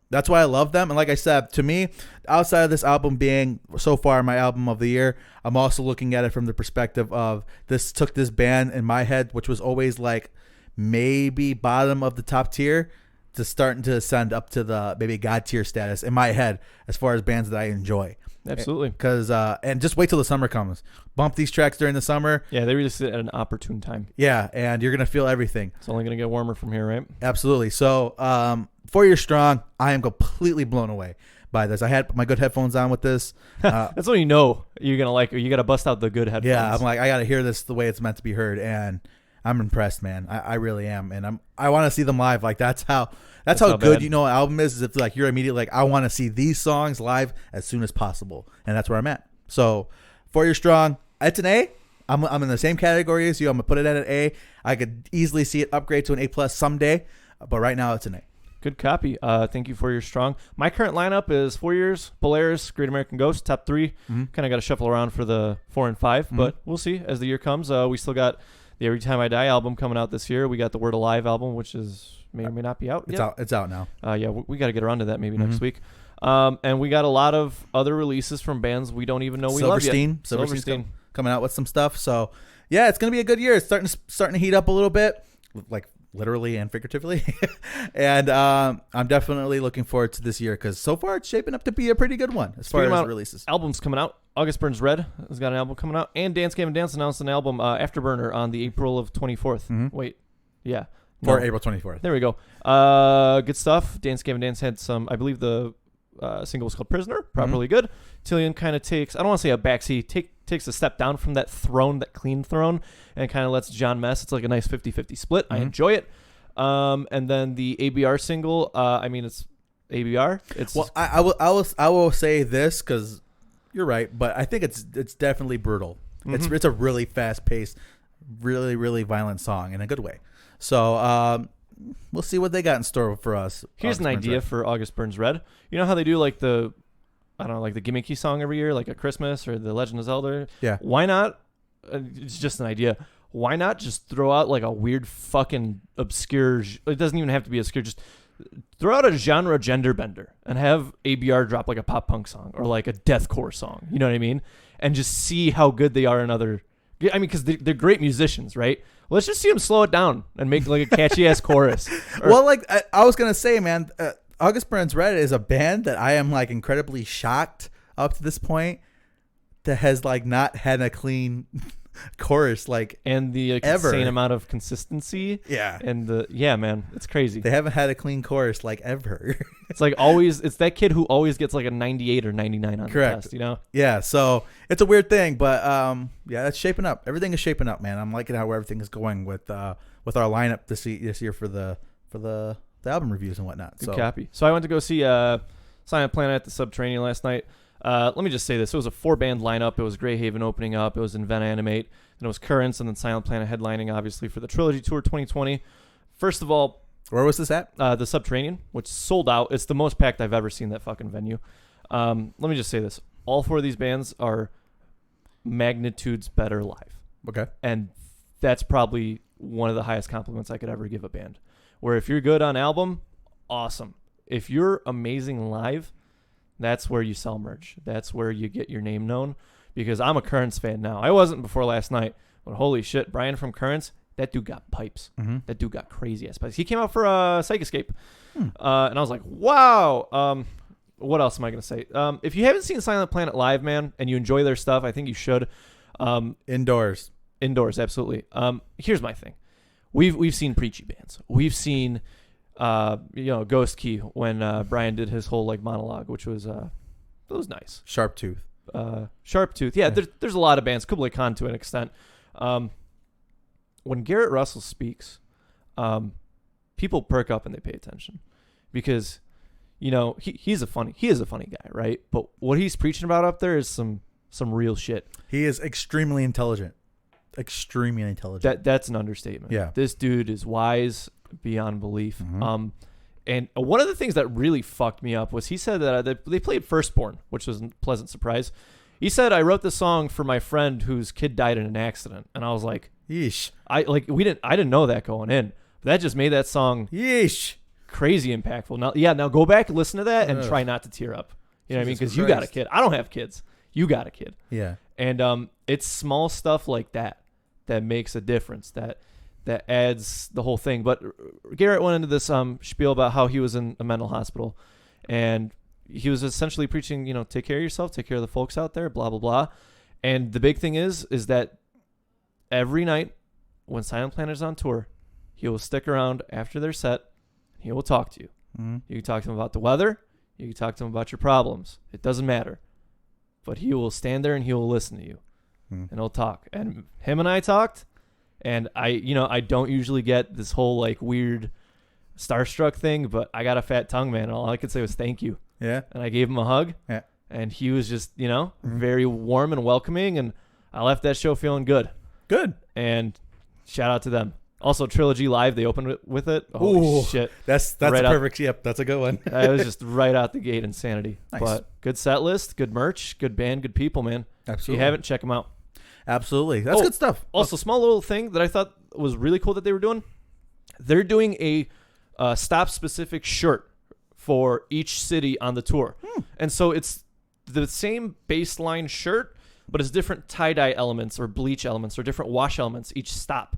that's why I love them. And like I said, to me, outside of this album being so far my album of the year, I'm also looking at it from the perspective of this took this band in my head, which was always like maybe bottom of the top tier, to starting to ascend up to the maybe God tier status in my head as far as bands that I enjoy. Absolutely. Because and just wait till the summer comes. Bump these tracks during the summer. Yeah, they released it at an opportune time. Yeah, and you're gonna feel everything. It's only gonna get warmer from here, right? Absolutely. So 4 Years Strong, I am completely blown away by this. I had my good headphones on with this. That's when you know you're gonna like it. You gotta bust out the good headphones. Yeah, I'm like, I gotta hear this the way it's meant to be heard, and I'm impressed, man. I really am, and I want to see them live. Like that's how good bad. you know an album is if like you're immediately like I want to see these songs live as soon as possible, and that's where I'm at. So 4 Years Strong, it's an A. I'm in the same category as you. I'm gonna put it at an A. I could easily see it upgrade to an A+ someday, but right now it's an A. Good copy. Thank you, 4 Years Strong. My current lineup is 4 Years, Polaris, Great American Ghost, top 3. Kind of got to shuffle around for the 4 and 5, but we'll see as the year comes. We still got the Every Time I Die album coming out this year. We got the Word Alive album, which may or may not be out yet. It's out now. Yeah, we got to get around to that maybe next week. And we got a lot of other releases from bands we don't even know we love yet. Silverstein coming out with some stuff. So yeah, it's gonna be a good year. It's starting to heat up a little bit, like literally and figuratively. And I'm definitely looking forward to this year because so far it's shaping up to be a pretty good one as far as releases. Albums coming out. August Burns Red has got an album coming out, and Dance Game and Dance announced an album, Afterburner, on the April of 24th. Mm-hmm. Wait, yeah. For April 24th. There we go. Good stuff. Dance Game and Dance had some, I believe the single was called Prisoner, properly good. Quadrillion kind of takes, I don't want to say a backseat, takes a step down from that throne, that clean throne, and kind of lets John mess. It's like a nice 50-50 split. I enjoy it. And then the ABR single, I mean, it's ABR. It's well, I will say this because you're right, but I think it's definitely brutal. It's a really fast paced, really, really violent song in a good way. So we'll see what they got in store for us. Here's an idea for August Burns Red. You know how they do like the gimmicky song every year, like a Christmas or the Legend of Zelda? Yeah. Why not? It's just an idea. Why not just throw out like a weird fucking obscure, it doesn't even have to be obscure, just throw out a genre gender bender and have ABR drop like a pop punk song or like a deathcore song. You know what I mean? And just see how good they are in other, I mean, because they're great musicians, right? Let's just see them slow it down and make like a catchy ass chorus. Well, like I was going to say, man, August Burns Red is a band that I am like incredibly shocked up to this point that has like not had a clean chorus like and the insane amount of consistency. Yeah. And man, it's crazy. They haven't had a clean chorus like ever. It's like always, it's that kid who always gets like a 98 or 99 on the test, you know? Yeah, so it's a weird thing, but yeah, it's shaping up. Everything is shaping up, man. I'm liking how everything is going with our lineup this year for the album reviews and whatnot. Good copy. So I went to go see Silent Planet at the Subterranean last night. Let me just say this. It was a 4-band lineup. It was Greyhaven opening up. It was Invent Animate. And it was Currents, and then Silent Planet headlining, obviously, for the Trilogy Tour 2020. First of all, where was this at? The Subterranean, which sold out. It's the most packed I've ever seen that fucking venue. Let me just say this. All 4 of these bands are magnitudes better live. Okay. And that's probably one of the highest compliments I could ever give a band. Where if you're good on album, awesome. If you're amazing live, that's where you sell merch. That's where you get your name known. Because I'm a Currents fan now. I wasn't before last night. But holy shit, Brian from Currents, that dude got pipes. Mm-hmm. That dude got crazy ass pipes. He came out for Psych Escape. And I was like, wow. What else am I going to say? If you haven't seen Silent Planet live, man, and you enjoy their stuff, I think you should. Indoors, absolutely. Here's my thing. We've seen preachy bands. We've seen Ghost Key when Brian did his whole like monologue, which was it was nice. Sharp Tooth. Yeah. There's a lot of bands. Kublai Khan to an extent. When Garrett Russell speaks, people perk up and they pay attention because he is a funny guy, right? But what he's preaching about up there is some real shit. He is extremely intelligent. Extremely intelligent. That's an understatement. Yeah. This dude is wise beyond belief. Mm-hmm. And one of the things that really fucked me up was he said that they played Firstborn, which was a pleasant surprise. He said, I wrote this song for my friend whose kid died in an accident. And I was like, yeesh. I didn't know that going in. But that just made that song yeesh crazy impactful. Now go back and listen to that and try not to tear up. You know what I mean? Because you got a kid. I don't have kids. You got a kid. Yeah. And it's small stuff like that makes a difference, that adds the whole thing. But Garrett went into this spiel about how he was in a mental hospital, and he was essentially preaching, take care of yourself, take care of the folks out there, blah, blah, blah. And the big thing is that every night when Silent Planet is on tour, he will stick around after their set. He will talk to you. Mm-hmm. You can talk to him about the weather. You can talk to him about your problems. It doesn't matter. But he will stand there and he will listen to you. And he'll talk. And him and I talked. And I don't usually get this whole like weird starstruck thing, but I got a fat tongue, man. All I could say was thank you. Yeah. And I gave him a hug. Yeah. And he was just, very warm and welcoming. And I left that show feeling good. Good. And shout out to them. Also, Trilogy Live, they opened with it. Holy shit. That's right a perfect. Yep, that's a good one. It was just right out the gate, insanity. Nice. But good set list, good merch, good band, good people, man. Absolutely. If you haven't, check them out. Absolutely. That's good stuff. Also, small little thing that I thought was really cool that they were doing. They're doing a stop-specific shirt for each city on the tour. And so it's the same baseline shirt, but it's different tie-dye elements or bleach elements or different wash elements each stop.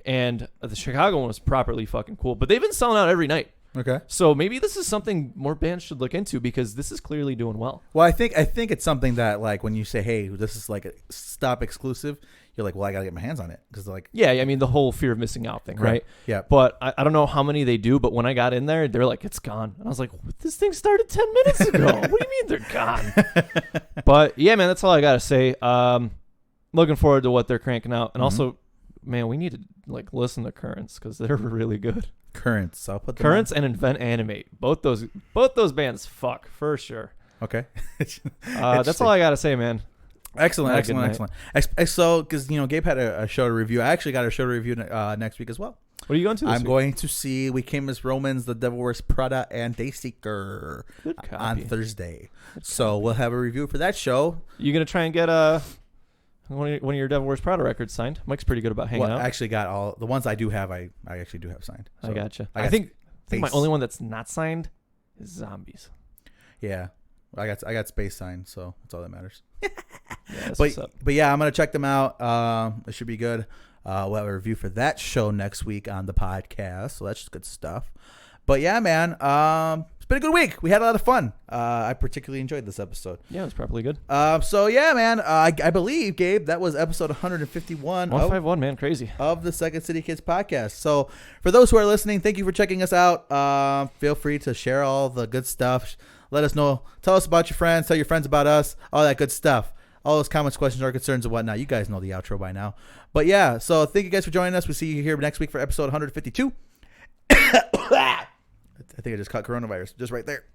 And the Chicago one was properly fucking cool. But they've been selling out every night. Okay. So maybe this is something more bands should look into because this is clearly doing well. Well, I think it's something that, like, when you say, hey, this is like a stop exclusive, you're like, well, I got to get my hands on it. Because, like, yeah, I mean, the whole fear of missing out thing, right? Yeah. But I don't know how many they do, but when I got in there, they're like, it's gone. And I was like, this thing started 10 minutes ago. What do you mean they're gone? But, yeah, man, that's all I got to say. Looking forward to what they're cranking out. And also, man, we need to, like, listen to Currents because they're really good. Currents. I'll put them Currents and Invent Animate. Both those bands fuck for sure. Okay. That's all I gotta say, man. Excellent. So, because Gabe had a show to review. I actually got a show to review next week as well. What are you going to? I'm going to see We Came as Romans, The Devil Wears Prada, and Dayseeker on Thursday. So we'll have a review for that show. You gonna try and get one of your Devil Wears Prada records signed? Mike's pretty good about hanging out. I actually got all the ones I do have. I actually do have signed. So I gotcha. I think my only one that's not signed is Zombies. Yeah, I got Space signed, so that's all that matters. Yeah, but yeah, I'm gonna check them out. It should be good. We'll have a review for that show next week on the podcast, so that's just good stuff. But yeah, man, it's been a good week. We had a lot of fun. I particularly enjoyed this episode. Yeah, it was probably good. So yeah, man, I believe, Gabe, that was episode 151. 151, man, crazy. Of the Second City Kids podcast. So for those who are listening, thank you for checking us out. Feel free to share all the good stuff. Let us know. Tell us about your friends. Tell your friends about us. All that good stuff. All those comments, questions, or concerns, and whatnot. You guys know the outro by now. But yeah, so thank you guys for joining us. We'll see you here next week for episode 152. I think I just caught coronavirus just right there.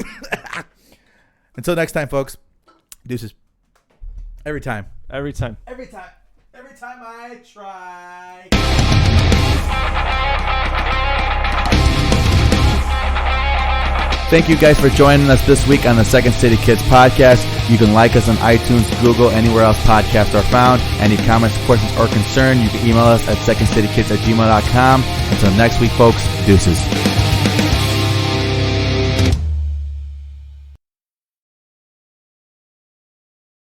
Until next time, folks. Deuces. Every time I try. Thank you guys for joining us this week on the Second City Kids podcast. You can like us on iTunes, Google, anywhere else podcasts are found. Any comments, questions, or concern, you can email us at secondcitykids@gmail.com. Until next week, folks, deuces.